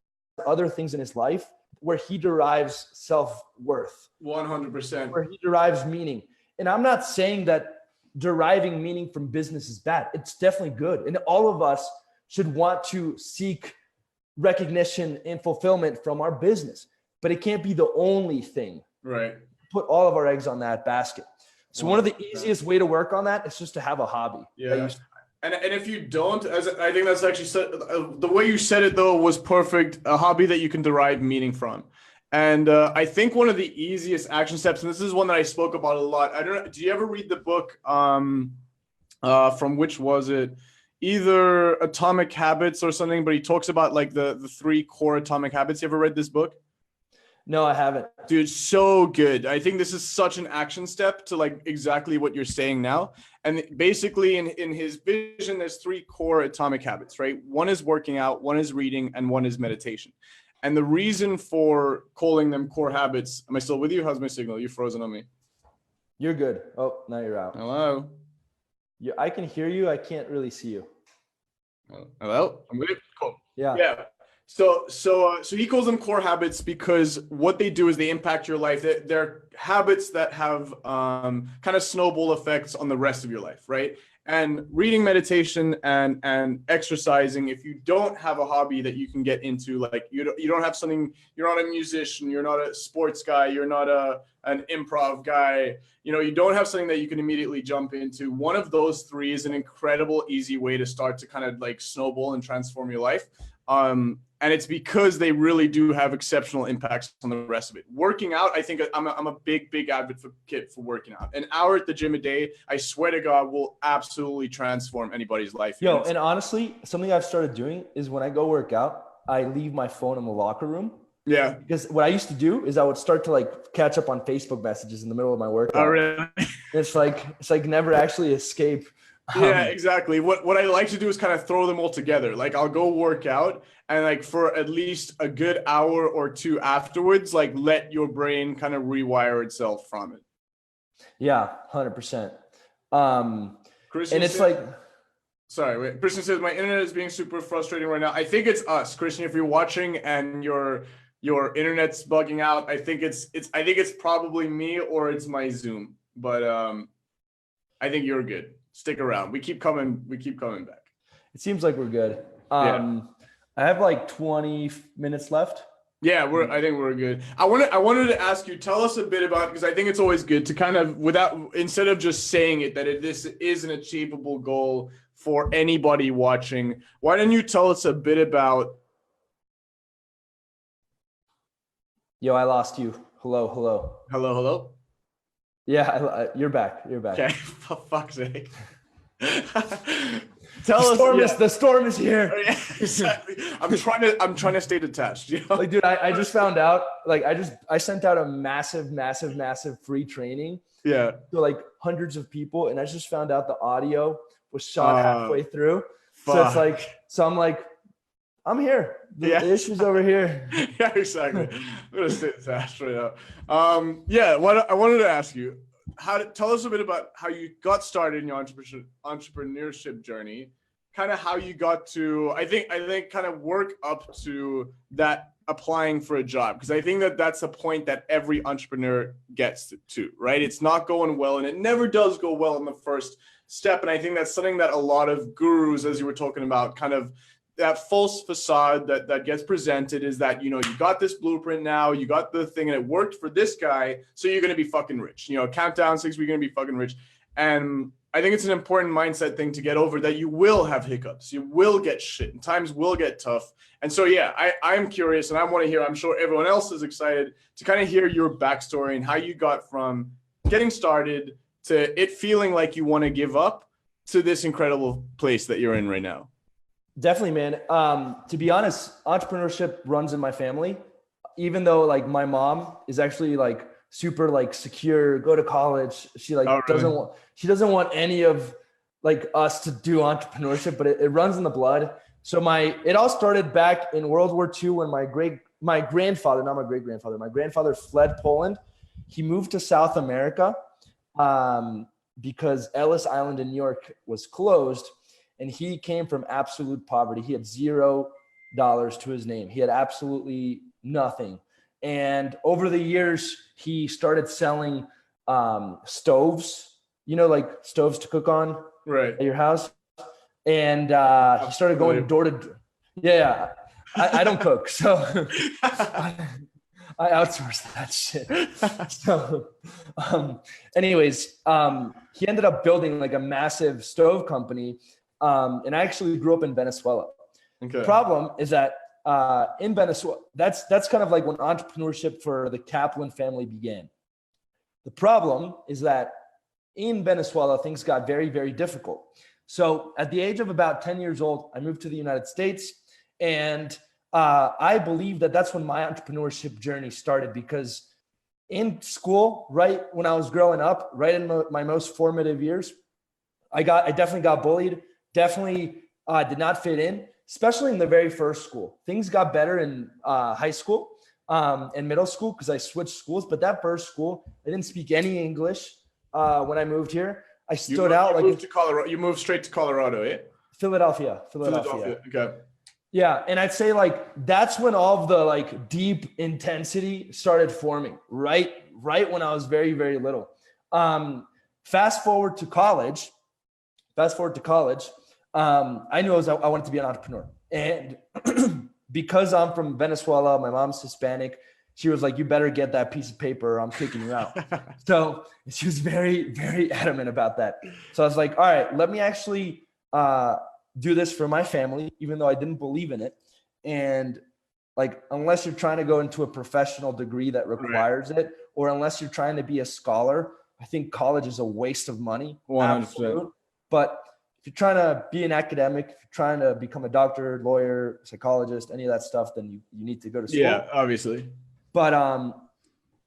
other things in his life where he derives self-worth. 100%. Where he derives meaning. And I'm not saying that deriving meaning from business is bad. It's definitely good. And all of us should want to seek recognition and fulfillment from our business. But it can't be the only thing. Right. Put all of our eggs on that basket. So one of the easiest way to work on that is just to have a hobby. Yeah. And if you don't, I think that's actually the way you said it though was perfect. A hobby that you can derive meaning from. And I think one of the easiest action steps, and this is one that I spoke about a lot. I don't know. Did you ever read the book from which was it? Either Atomic Habits or something, but he talks about like the 3 core atomic habits. You ever read this book? No, I haven't. Dude, so good. I think this is such an action step to like exactly what you're saying now. And basically in his vision, there's 3 core atomic habits, right? One is working out, one is reading, and one is meditation. And the reason for calling them core habits, am I still with you? How's my signal? You're frozen on me. You're good. Oh, now you're out. Hello. Yeah, I can hear you. I can't really see you. Hello? I'm good? Cool. Yeah. So he calls them core habits because what they do is they impact your life. They're habits that have kind of snowball effects on the rest of your life, right? And reading, meditation, and exercising, if you don't have a hobby that you can get into, like you don't have something, you're not a musician, you're not a sports guy, you're not an improv guy, you don't have something that you can immediately jump into. One of those 3 is an incredible, easy way to start to kind of like snowball and transform your life. And it's because they really do have exceptional impacts on the rest of it. Working out, I think I'm a big advocate for working out. An hour at the gym a day, I swear to God, will absolutely transform anybody's life. Yo, and honestly, something I've started doing is when I go work out, I leave my phone in the locker room. Yeah. Because what I used to do is I would start to like catch up on Facebook messages in the middle of my workout. Oh, really? It's like never actually escape Yeah, exactly. What I like to do is kind of throw them all together. Like I'll go work out and like for at least a good hour or two afterwards, like let your brain kind of rewire itself from it. Yeah, 100%. Christian And it's says, like, sorry, wait. Christian says my internet is being super frustrating right now. I think it's us, Christian. If you're watching and your internet's bugging out, I think it's probably me or it's my Zoom. But I think you're good. Stick around. We keep coming back. it seems like we're good. Yeah. I have like 20 minutes left. Yeah, I think we're good. I wanted to ask you, tell us a bit about, because I think it's always good to kind of instead of just saying it that this is an achievable goal for anybody watching. Why don't you tell us a bit about? Yo, I lost you. Hello. Hello. Yeah, you're back. Okay, for fuck's sake. The storm is here. Oh, yeah, exactly. I'm trying to stay detached. You know? Like, dude, I just found out. Like, I sent out a massive free training. Yeah. To like hundreds of people, and I just found out the audio was shot halfway through. So it's I'm like, I'm here. The issue's over here. Yeah, exactly. I'm gonna stay detached right now. I wanted to ask you, tell us a bit about how you got started in your entrepreneurship journey, kind of how you got to, I think kind of work up to that applying for a job, because I think that's a point that every entrepreneur gets to, right? It's not going well, and it never does go well in the first step. And I think that's something that a lot of gurus, as you were talking about, kind of that false facade that gets presented is that, you got this blueprint now, you got the thing and it worked for this guy, so you're going to be fucking rich. Count down 6 weeks, you're going to be fucking rich. And I think it's an important mindset thing to get over, that you will have hiccups, you will get shit, and times will get tough. And so, I'm curious, and I want to hear, I'm sure everyone else is excited to kind of hear your backstory and how you got from getting started to it feeling like you want to give up to this incredible place that you're in right now. Definitely, man. To be honest, entrepreneurship runs in my family, even though like my mom is actually like super like secure, go to college. She like doesn't want any of like us to do entrepreneurship, but it runs in the blood. So it all started back in World War II when my grandfather, not my great grandfather, my grandfather fled Poland. He moved to South America because Ellis Island in New York was closed. And he came from absolute poverty. He had $0 to his name. He had absolutely nothing. And over the years, he started selling stoves, like stoves to cook on at your house. And he started going door to door. Yeah, I don't cook, so I outsourced that shit. So, anyways, he ended up building like a massive stove company. And I actually grew up in Venezuela. Okay. The problem is that in Venezuela, that's kind of like when entrepreneurship for the Kaplan family began. The problem is that in Venezuela, things got very, very difficult. So at the age of about 10 years old, I moved to the United States. And I believe that that's when my entrepreneurship journey started, because in school, right when I was growing up, right in my most formative years, I definitely got bullied. Definitely did not fit in, especially in the very first school. Things got better in high school and middle school because I switched schools. But that first school, I didn't speak any English when I moved here. I stood out. You moved to Colorado. You moved straight to Colorado, eh? Philadelphia. Okay. Yeah, and I'd say like that's when all of the like deep intensity started forming. Right when I was very, very little. Fast forward to college. I knew I wanted to be an entrepreneur. And because I'm from Venezuela, my mom's Hispanic, she was like, you better get that piece of paper or I'm kicking you out. So she was very, very adamant about that. So I was like, all right, let me actually do this for my family, even though I didn't believe in it. And like, unless you're trying to go into a professional degree that requires it, or unless you're trying to be a scholar, I think college is a waste of money. 100%. Absolute. But if you're trying to be an academic, if you're trying to become a doctor, lawyer, psychologist, any of that stuff, then you need to go to school. Yeah, obviously. But I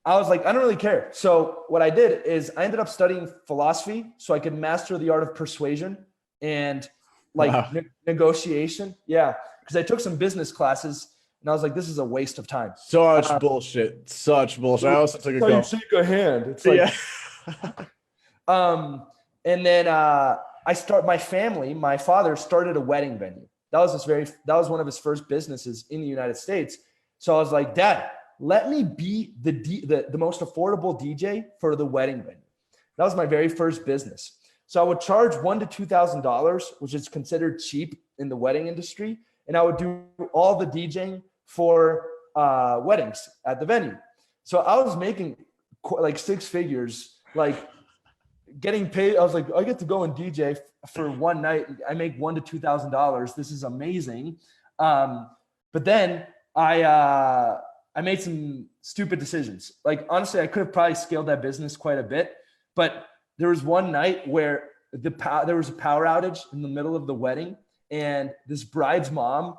was like, I don't really care. So what I did is I ended up studying philosophy so I could master the art of persuasion. and like Wow. negotiation. Yeah. Because I took some business classes and I was like, this is a waste of time. Such bullshit. Such bullshit. I also took a So you go. shake a hand. It's like, and then my father started a wedding venue. That was one of his first businesses in the United States. So I was like, Dad, let me be the most affordable DJ for the wedding venue. That was my very first business. So I would charge $1,000 to $2,000, which is considered cheap in the wedding industry. And I would do all the DJing for weddings at the venue. So I was making like six figures, like getting paid. I was like, I get to go and DJ for one night. I make $1,000 to $2,000. This is amazing. But then I made some stupid decisions. Like, honestly, I could have probably scaled that business quite a bit, but there was one night where there was a power outage in the middle of the wedding, and this bride's mom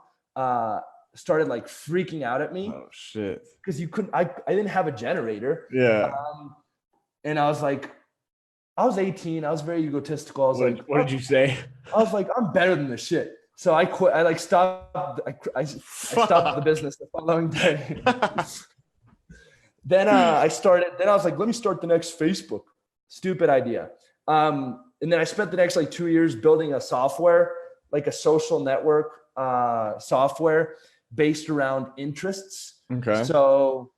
started like freaking out at me. Oh shit! Because I didn't have a generator. Yeah. And I was like, I was 18. I was very egotistical. I was What did you say? I was like, I'm better than this shit. So I quit. I like stopped. I stopped the business the following day. Then I was like, let me start the next Facebook. Stupid idea. And then I spent the next like 2 years building a software, like a social network software based around interests. Okay. So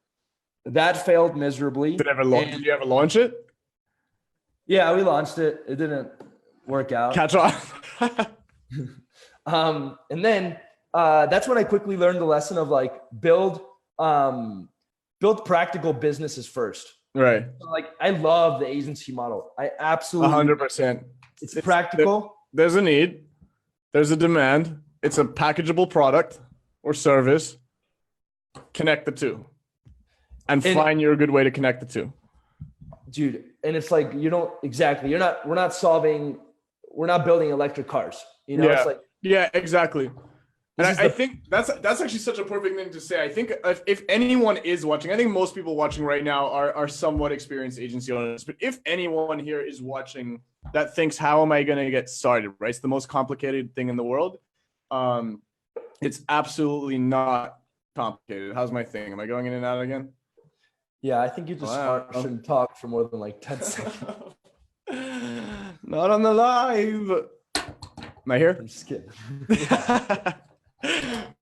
that failed miserably. Did you ever launch it? Yeah, we launched it. It didn't work out. Catch on. And then that's when I quickly learned the lesson of like build practical businesses first. Right. So, like, I love the agency model. I absolutely 100%. It's practical. There's a need. There's a demand. It's a packageable product or service. Connect the two, and find your good way to connect the two. Dude, and it's like we're not building electric cars. You know, it's like exactly. And I think that's actually such a perfect thing to say. I think if anyone is watching, I think most people watching right now are somewhat experienced agency owners. But if anyone here is watching that thinks, how am I going to get started? Right? It's the most complicated thing in the world. It's absolutely not complicated. How's my thing? Am I going in and out again? Yeah, I think you just shouldn't talk for more than like 10 seconds. Not on the live. Am I here? I'm just kidding.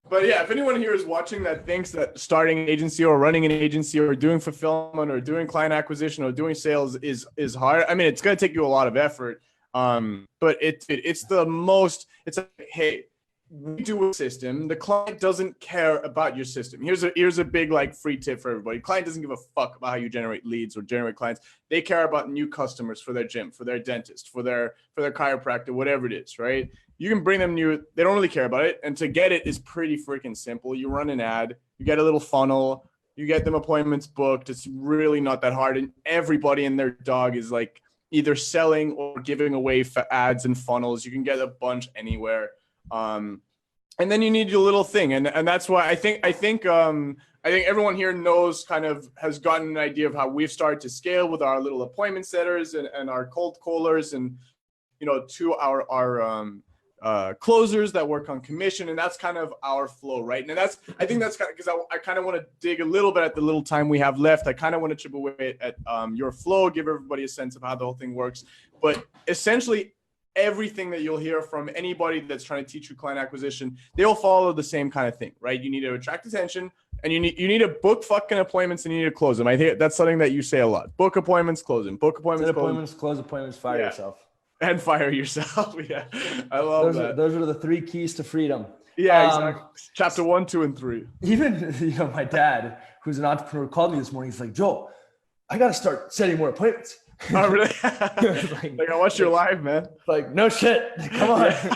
But yeah, if anyone here is watching that thinks that starting an agency or running an agency or doing fulfillment or doing client acquisition or doing sales is hard. I mean, it's going to take you a lot of effort. But it's like, hey, we do a system. The client doesn't care about your system. Here's a big like free tip for everybody. Client doesn't give a fuck about how you generate leads or generate clients. They care about new customers for their gym, for their dentist, for their chiropractor, whatever it is, right? You can bring them new. They don't really care about it. And to get it is pretty freaking simple. You run an ad, you get a little funnel, you get them appointments booked. It's really not that hard. And everybody and their dog is like either selling or giving away ads and funnels. You can get a bunch anywhere. And then you need your little thing. And that's why I think everyone here knows, kind of has gotten an idea of how we've started to scale with our little appointment setters and our cold callers and, to our closers that work on commission. And that's kind of our flow, right? And I think that's kind of, because I kind of want to dig a little bit at the little time we have left. I kind of want to chip away at your flow, give everybody a sense of how the whole thing works. But essentially, everything that you'll hear from anybody that's trying to teach you client acquisition, they all follow the same kind of thing, right? You need to attract attention, and you need to book fucking appointments, and you need to close them. I think that's something that you say a lot. Book appointments, close them. Book appointments, close appointments, fire yourself. And fire yourself. Yeah, I love that. Those are the 3 keys to freedom. Yeah, exactly. Chapter 1, 2, and 3. Even my dad, who's an entrepreneur, called me this morning. He's like, Joel, I got to start setting more appointments. Oh, really? like I watched your live, man. Like, no shit. Come on. Yeah.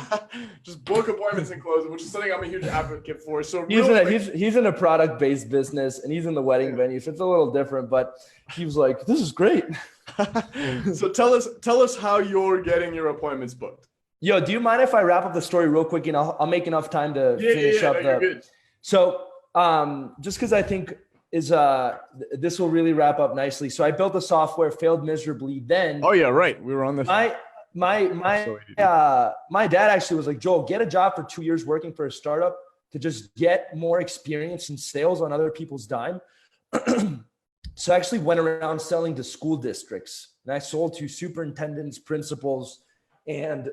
Just book appointments and close them, which is something I'm a huge advocate for. So he's in a product-based business, and he's in the wedding venue, so it's a little different. But he was like, "This is great." So tell us how you're getting your appointments booked. Yo, do you mind if I wrap up the story real quick, and I'll make enough time to finish up you're good. So, just because I think this will really wrap up nicely. So I built a software, failed miserably. Then we were on this. my dad actually was like, Joel, get a job for 2 years working for a startup to just get more experience in sales on other people's dime. So I actually went around selling to school districts, and I sold to superintendents, principals, and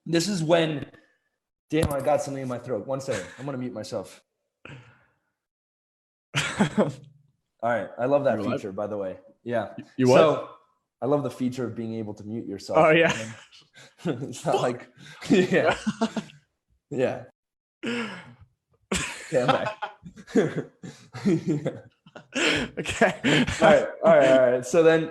this is when, damn, I got something in my throat. 1 second, I'm gonna mute myself. All right, I love that feature, by the way. Yeah. You what? So I love the feature of being able to mute yourself. Oh yeah. It's not like, yeah, yeah. Yeah, I'm back. Yeah. Okay. All right. So then,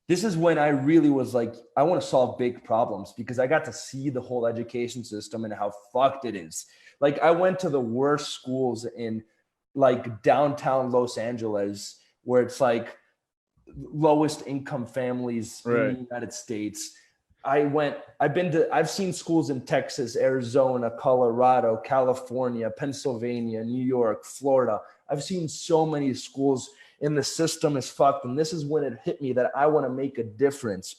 this is when I really was like, I want to solve big problems, because I got to see the whole education system and how fucked it is. Like, I went to the worst schools in like downtown Los Angeles, where it's like lowest income families in the United States. I've seen schools in Texas, Arizona, Colorado, California, Pennsylvania, New York, Florida. I've seen so many schools, and the system is fucked. And this is when it hit me that I want to make a difference.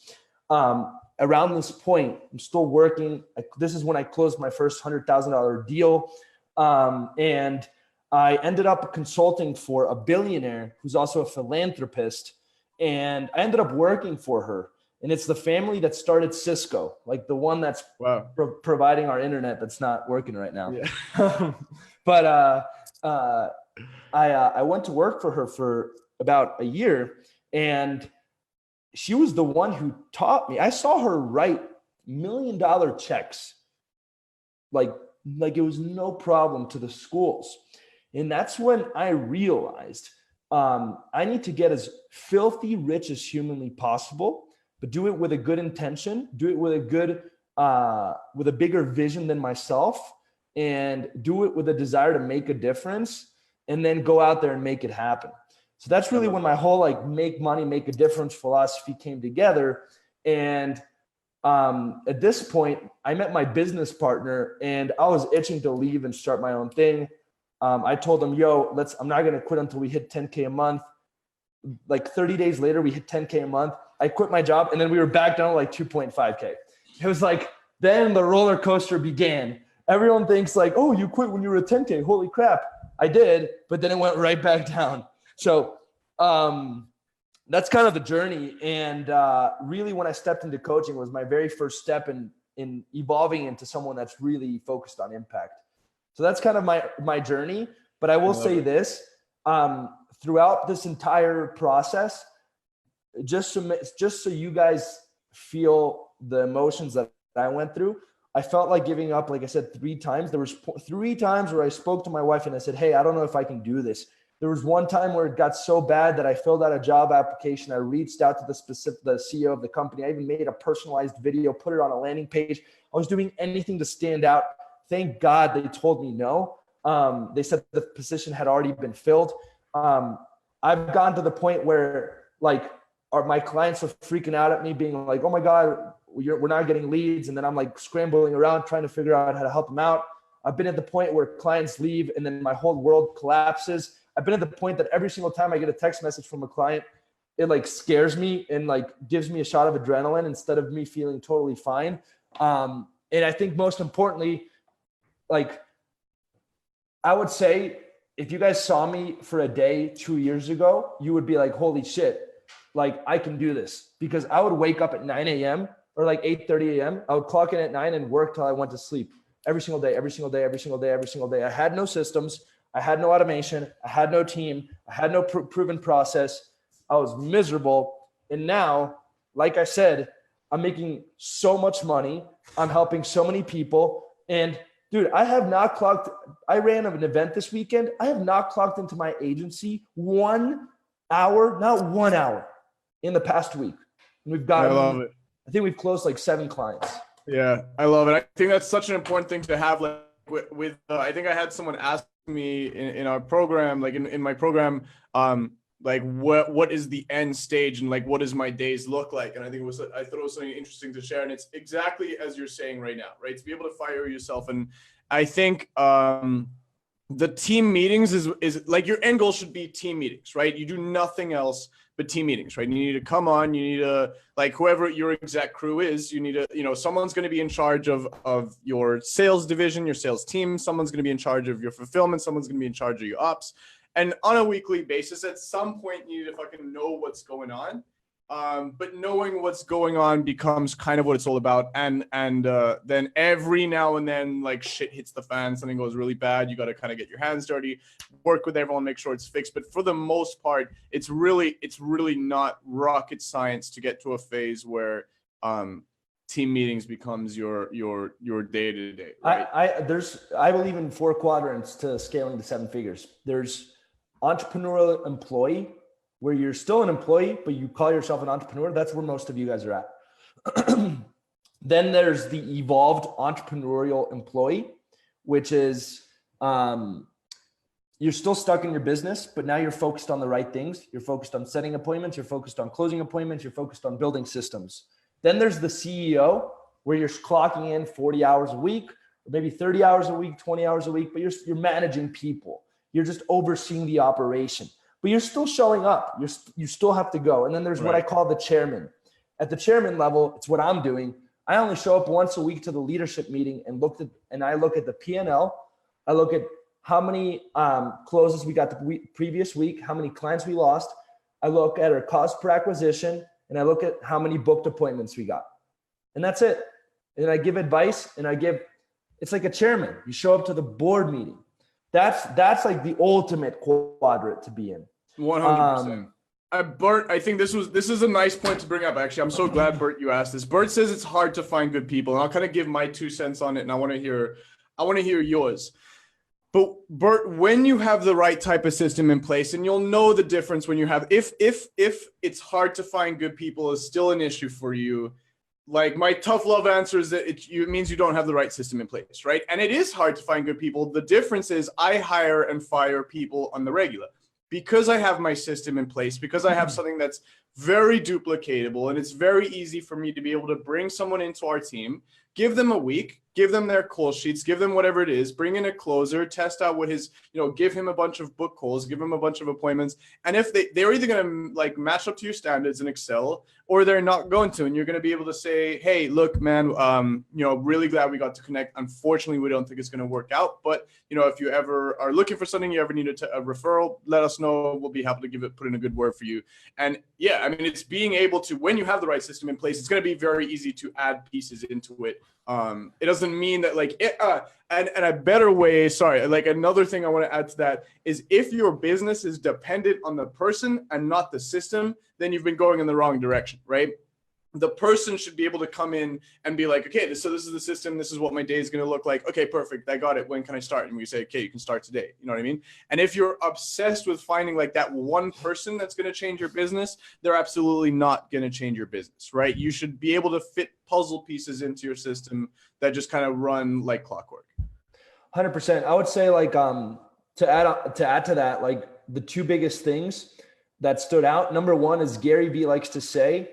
Around this point, I'm still working. This is when I closed my first $100,000 deal. And I ended up consulting for a billionaire who's also a philanthropist. And I ended up working for her. And it's the family that started Cisco, like the one that's providing our internet that's not working right now. Yeah. But I went to work for her for about a year, and she was the one who taught me. I saw her write $1 million checks, like it was no problem to the schools. And that's when I realized I need to get as filthy rich as humanly possible, but do it with a good intention, do it with a good, with a bigger vision than myself, and do it with a desire to make a difference, and then go out there and make it happen. So that's really when my whole like make money, make a difference philosophy came together. And at this point, I met my business partner, and I was itching to leave and start my own thing. I told him, yo, I'm not going to quit until we hit 10K a month. Like 30 days later, we hit 10K a month. I quit my job, and then we were back down to like 2.5K. It was like, then the roller coaster began. Everyone thinks like, oh, you quit when you were at 10K. Holy crap. I did, but then it went right back down. So that's kind of the journey. And really when I stepped into coaching was my very first step in evolving into someone that's really focused on impact. So that's kind of my journey. But I will say this, throughout this entire process, just so you guys feel the emotions that I went through, I felt like giving up, like I said, 3 times. There was 3 times where I spoke to my wife and I said, hey, I don't know if I can do this. There was one time where it got so bad that I filled out a job application. I reached out to the CEO of the company. I even made a personalized video, put it on a landing page. I was doing anything to stand out. Thank God they told me no. They said the position had already been filled. I've gotten to the point where like my clients are freaking out at me, being like, oh my God, we're not getting leads. And then I'm like scrambling around trying to figure out how to help them out. I've been at the point where clients leave and then my whole world collapses. I've been at the point that every single time I get a text message from a client, it like scares me and like gives me a shot of adrenaline instead of me feeling totally fine. And I think most importantly, like I would say, if you guys saw me for a day 2 years ago, you would be like, holy shit, like I can do this. Because I would wake up at 9 a.m. or like 8:30 a.m. I would clock in at 9 and work till I went to sleep every single day, every single day, every single day, every single day. I had no systems. I had no automation. I had no team. I had no proven process. I was miserable. And now, like I said, I'm making so much money. I'm helping so many people. And dude, I ran an event this weekend. I have not clocked into my agency 1 hour, not 1 hour in the past week. And we've gotten, I love it. I think we've closed like 7 clients. Yeah, I love it. I think that's such an important thing to have. Like with I think I had someone ask me in our program, like in my program, like what is the end stage and like what does my days look like? And I thought it was something interesting to share. And it's exactly as you're saying right now, right? To be able to fire yourself. And I think the team meetings is like your end goal should be team meetings, right? You do nothing else but team meetings, right? You need to come on, you need to, like, whoever your exec crew is, you need to, someone's going to be in charge of your sales division, your sales team, someone's going to be in charge of your fulfillment, someone's going to be in charge of your ops. And on a weekly basis, at some point, you need to fucking know what's going on. But knowing what's going on becomes kind of what it's all about. And then every now and then, like, shit hits the fan, something goes really bad. You got to kind of get your hands dirty, work with everyone, make sure it's fixed. But for the most part, it's really not rocket science to get to a phase where team meetings becomes your day to day. Right? I believe in 4 quadrants to scaling to 7 figures. There's entrepreneurial employee, where you're still an employee, but you call yourself an entrepreneur. That's where most of you guys are at. Then there's the evolved entrepreneurial employee, which is you're still stuck in your business, but now you're focused on the right things. You're focused on setting appointments. You're focused on closing appointments. You're focused on building systems. Then there's the CEO, where you're clocking in 40 hours a week, or maybe 30 hours a week, 20 hours a week, but you're managing people. You're just overseeing the operation. But you're still showing up. You still have to go. And then there's what I call the chairman. At the chairman level, it's what I'm doing. I only show up once a week to the leadership meeting and I look at the P&L. I look at how many closes we got the previous week, how many clients we lost. I look at our cost per acquisition, and I look at how many booked appointments we got. And that's it. And I give advice, and it's like a chairman. You show up to the board meeting. That's like the ultimate quadrant to be in. 100%. Bert, I think this is a nice point to bring up. Actually, I'm so glad, Bert, you asked this. Bert says it's hard to find good people, and I'll kind of give my 2 cents on it, and I want to hear yours. But Bert, when you have the right type of system in place, and you'll know the difference when you have, if it's hard to find good people is still an issue for you, like, my tough love answer is that it means you don't have the right system in place, right? And it is hard to find good people. The difference is I hire and fire people on the regular. Because I have my system in place, because I have something that's very duplicatable, and it's very easy for me to be able to bring someone into our team, give them a week, give them their call sheets, give them whatever it is, bring in a closer, test out what his, give him a bunch of book calls, give him a bunch of appointments. And if they're either going to, like, match up to your standards in Excel, or they're not going to, and you're going to be able to say, hey, look, man, really glad we got to connect. Unfortunately, we don't think it's going to work out. But, if you ever are looking for something, you ever need a referral, let us know. We'll be happy to put in a good word for you. And yeah, I mean, it's being able to, when you have the right system in place, it's going to be very easy to add pieces into it. It doesn't mean that, like, and a better way, like, another thing I want to add to that is, if your business is dependent on the person and not the system, then you've been going in the wrong direction, right? The person should be able to come in and be like, okay, so this is the system. This is what my day is going to look like. Okay, perfect. I got it. When can I start? And we say, okay, you can start today. You know what I mean? And if you're obsessed with finding, like, that one person that's going to change your business, they're absolutely not going to change your business, right? You should be able to fit puzzle pieces into your system that just kind of run like clockwork. 100%. I would say, like, to add to that, like, the 2 biggest things that stood out. Number 1 is Gary Vee likes to say,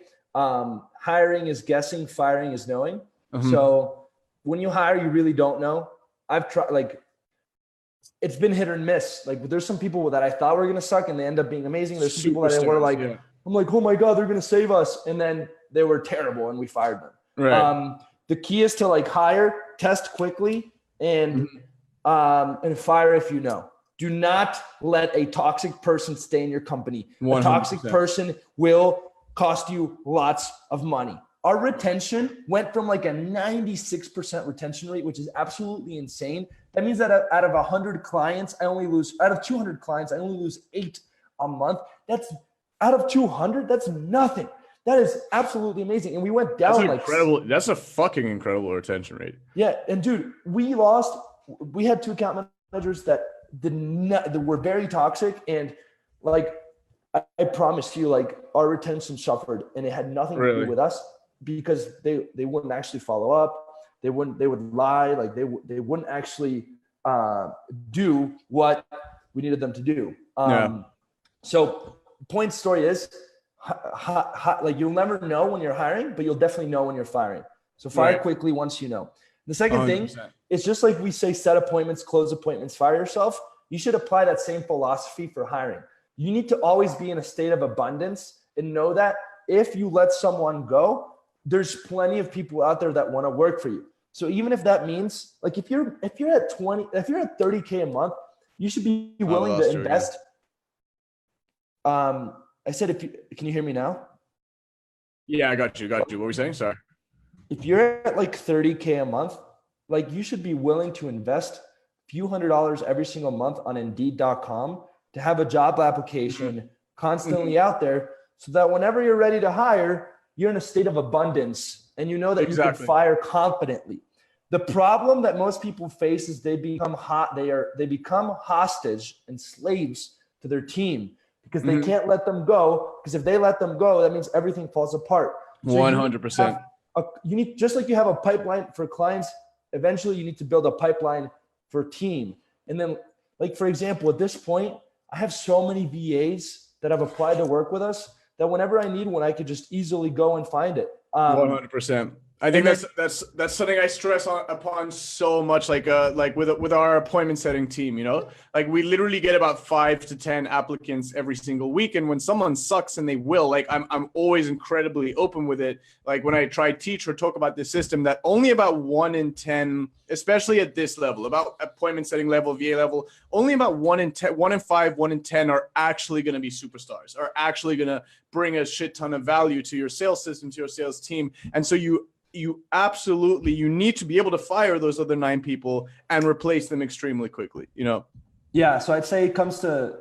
hiring is guessing, firing is knowing. Mm-hmm. So when you hire, you really don't know. I've tried, like, it's been hit or miss. Like, there's some people that I thought were going to suck and they end up being amazing. There's some people that were like, yeah. I'm like, oh my God, they're going to save us. And then they were terrible and we fired them. Right. The key is to, like, hire, test quickly, and fire if you know. Do not let a toxic person stay in your company. 100%. A toxic person will cost you lots of money. Our retention went from, like, a 96% retention rate, which is absolutely insane. That means that out of 100 clients, out of 200 clients, I only lose 8 a month. That's out of 200. That's nothing. That is absolutely amazing. And we went down, that's incredible. That's a fucking incredible retention rate. Yeah. And dude, we had 2 account managers that were very toxic. And, like, I promise you, like, our retention suffered, and it had nothing to do with us, because they wouldn't actually follow up. They would lie. Like, they wouldn't actually do what we needed them to do. So point story is, like, you'll never know when you're hiring, but you'll definitely know when you're firing. So fire quickly once you know. The second 100%. Thing it's just like we say, set appointments, close appointments, fire yourself. You should apply that same philosophy for hiring. You need to always be in a state of abundance and know that if you let someone go, there's plenty of people out there that want to work for you. So even if that means, like, if you're at 30K a month, you should be willing to invest. I said, can you hear me now? Yeah, I got you. What were we saying? Sorry. If you're at like 30K a month, like, you should be willing to invest a few $100s every single month on Indeed.com to have a job application constantly out there, so that whenever you're ready to hire, you're in a state of abundance and you know that you can fire confidently. The problem that most people face is they become hostage and slaves to their team because they can't let them go. Because if they let them go, that means everything falls apart. So 100%. You need, just like you have a pipeline for clients, eventually you need to build a pipeline for team. And then, like, for example, at this point, I have so many VAs that have applied to work with us that whenever I need one, I could just easily go and find it. 100%. I think that's something I stress upon so much, like with our appointment setting team, you know, like we literally get about 5 to 10 applicants every single week. And when someone sucks, and they will, like, I'm always incredibly open with it. Like when I try to teach or talk about this system, that only about 1 in 10, especially at this level, about appointment setting level, VA level, only about 1 in 10, 1 in 5, 1 in 10 are actually going to be superstars, are actually going to bring a shit ton of value to your sales system, to your sales team. And so you need to be able to fire those other 9 people and replace them extremely quickly, you know? Yeah. So I'd say it comes to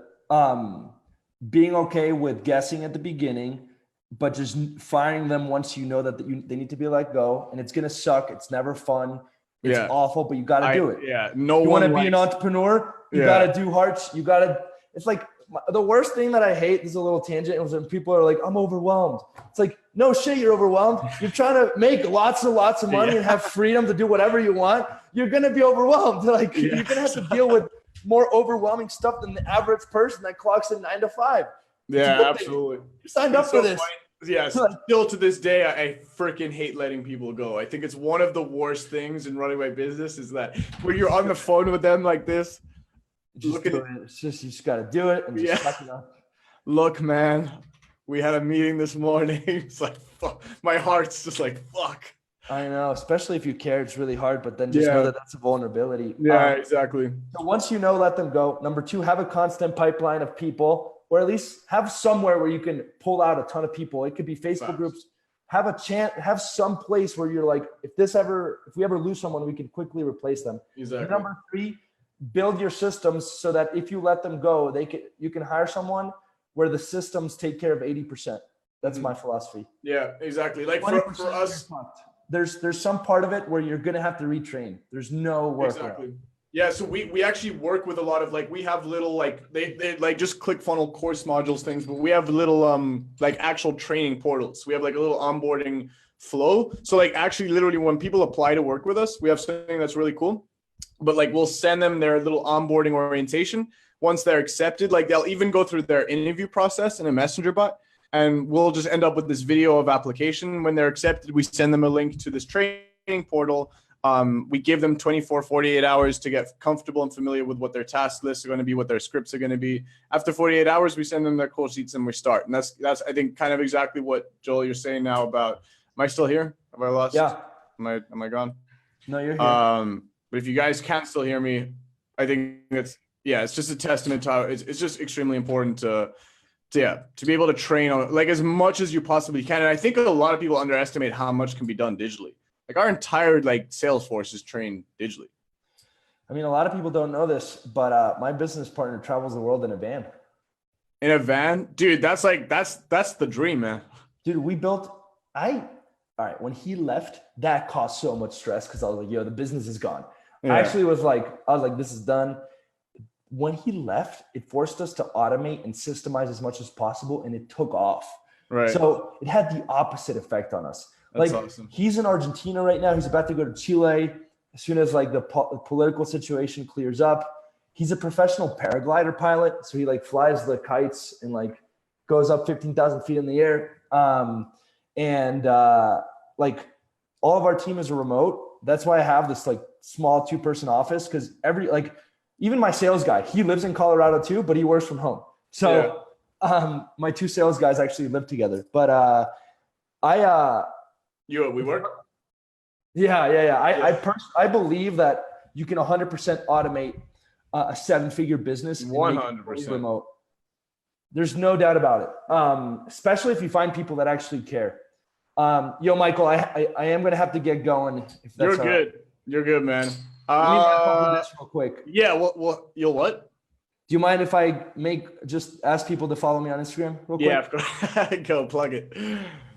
being okay with guessing at the beginning, but just firing them once you know that they need to be let go. And it's going to suck. It's never fun. It's awful, but you got to do it. Yeah. You want to be an entrepreneur, you got to do hearts. It's like the worst thing that I hate, this is a little tangent, is when people are like, I'm overwhelmed. It's like, no shit, you're overwhelmed. You're trying to make lots and lots of money and have freedom to do whatever you want. You're going to be overwhelmed. Like, you're going to have to deal with more overwhelming stuff than the average person that clocks in 9 to 5. Yeah, absolutely. You signed up for this. Funny. Yeah, still to this day, I freaking hate letting people go. I think it's one of the worst things in running my business is that when you're on the phone with them like this, you just got to do it. And just suck it up. Look, man, we had a meeting this morning. It's like, fuck. My heart's just like, fuck. I know, especially if you care, it's really hard, but then just know that that's a vulnerability. Yeah, exactly. So once you know, let them go. Number 2, have a constant pipeline of people, or at least have somewhere where you can pull out a ton of people. It could be Facebook groups. Have some place where you're like, if we ever lose someone, we can quickly replace them. Exactly. And number 3, build your systems so that if you let them go, you can hire someone where the systems take care of 80%. That's my philosophy. Yeah, exactly. Like for us, there's some part of it where you're going to have to retrain. There's no work. Exactly. Yeah. So we actually work with a lot of, like, we have little, like, they like just ClickFunnels course modules things, but we have little, like actual training portals. We have like a little onboarding flow. So like actually literally when people apply to work with us, we have something that's really cool, but like we'll send them their little onboarding orientation. Once they're accepted, like they'll even go through their interview process in a messenger bot, and we'll just end up with this video of application. When they're accepted, we send them a link to this training portal. We give them 24, 48 hours to get comfortable and familiar with what their task lists are going to be, what their scripts are going to be. After 48 hours, we send them their call sheets and we start. And that's I think kind of exactly what, Joel, you're saying now about, am I still here? Have I lost? Yeah. Am I gone? No, you're here. But if you guys can't still hear me, I think it's just a testament to how it's just extremely important to be able to train on, like, as much as you possibly can. And I think a lot of people underestimate how much can be done digitally. Like our entire sales force is trained digitally. I mean, a lot of people don't know this, but my business partner travels the world in a van. In a van? Dude, that's the dream, man. Dude, when he left, that caused so much stress because I was like, yo, the business is gone. Yeah. I was like, this is done. When he left, it forced us to automate and systemize as much as possible, and it took off. Right. So it had the opposite effect on us. That's awesome. He's in Argentina right now. He's about to go to Chile as soon as the political situation clears up. He's a professional paraglider pilot, so he flies the kites and goes up 15,000 feet in the air. All of our team is remote. that's why I have this like small 2-person office, because even my sales guy, he lives in Colorado too, but he works from home. So my 2 sales guys actually live together. But we work? Yeah. I believe that you can 100% automate a 7-figure business and 100%. make it remote. There's no doubt about it. Especially if you find people that actually care. Yo, Michael, I am going to have to get going. If that's You're good. Right. You're good, man. Let me wrap up with this real quick. Yeah. Well, you'll what? Do you mind if I just ask people to follow me on Instagram real quick? Yeah, of course. Go plug it.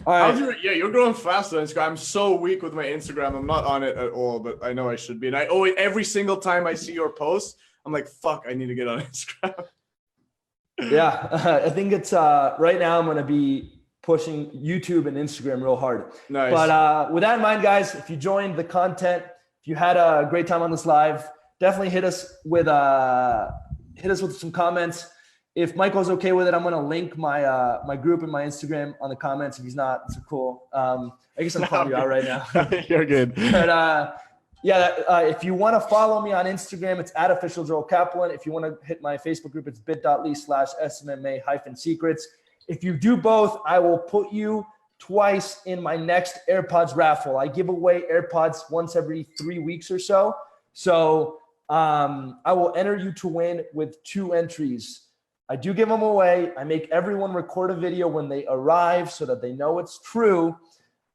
All right. You're growing fast on Instagram. I'm so weak with my Instagram. I'm not on it at all, but I know I should be. And every single time I see your post, I'm like, fuck, I need to get on Instagram. Yeah, I think it's right now I'm going to be pushing YouTube and Instagram real hard. Nice. But with that in mind, guys, if you joined the content, if you had a great time on this live, definitely hit us with some comments. If Michael's okay with it, I'm going to link my group and my Instagram on the comments. If he's not, it's cool. I guess I'm calling you out right now. You're good. But if you want to follow me on Instagram, it's @officialjoelkaplan. If you want to hit my Facebook group, it's bit.ly/SMMA-secrets. If you do both, I will put you twice in my next AirPods raffle. I give away AirPods once every 3 weeks or so. So I will enter you to win with 2 entries. I do give them away. I make everyone record a video when they arrive so that they know it's true.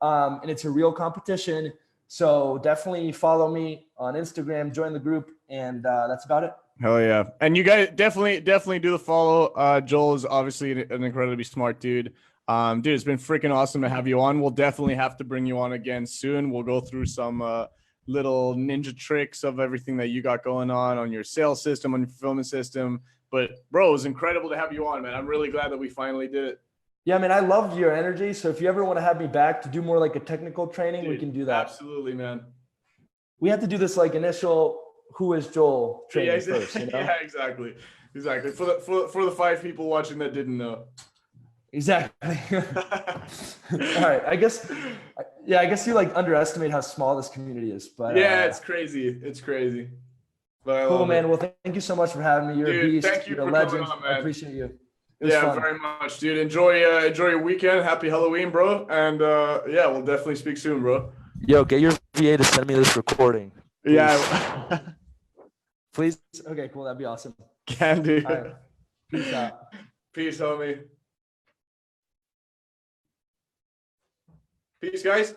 And it's a real competition. So definitely follow me on Instagram, join the group, and that's about it. Hell yeah. And you guys definitely do the follow. Joel is obviously an incredibly smart dude. Dude, it's been freaking awesome to have you on. We'll definitely have to bring you on again soon. We'll go through some little ninja tricks of everything that you got going on your sales system, on your fulfillment system. But bro, it was incredible to have you on, man. I'm really glad that we finally did it. Yeah, man, I loved your energy. So if you ever want to have me back to do more like a technical training, dude, we can do that. Absolutely, man. We have to do this like initial who is Joel training first. You know? Yeah, exactly. For the 5 people watching that didn't know. Exactly. All right. I guess you like underestimate how small this community is. But yeah, it's crazy. It's crazy. But cool, man. Well, thank you so much for having me. You're a beast. Thank you. You're a legend. On, I appreciate you. Yeah, fun. Very much, dude. Enjoy your weekend. Happy Halloween, bro. And yeah, we'll definitely speak soon, bro. Yo, get your VA to send me this recording. Please. Yeah. Please. Okay, cool. That'd be awesome. Can do. Right. Peace out. Peace, homie. Peace, guys.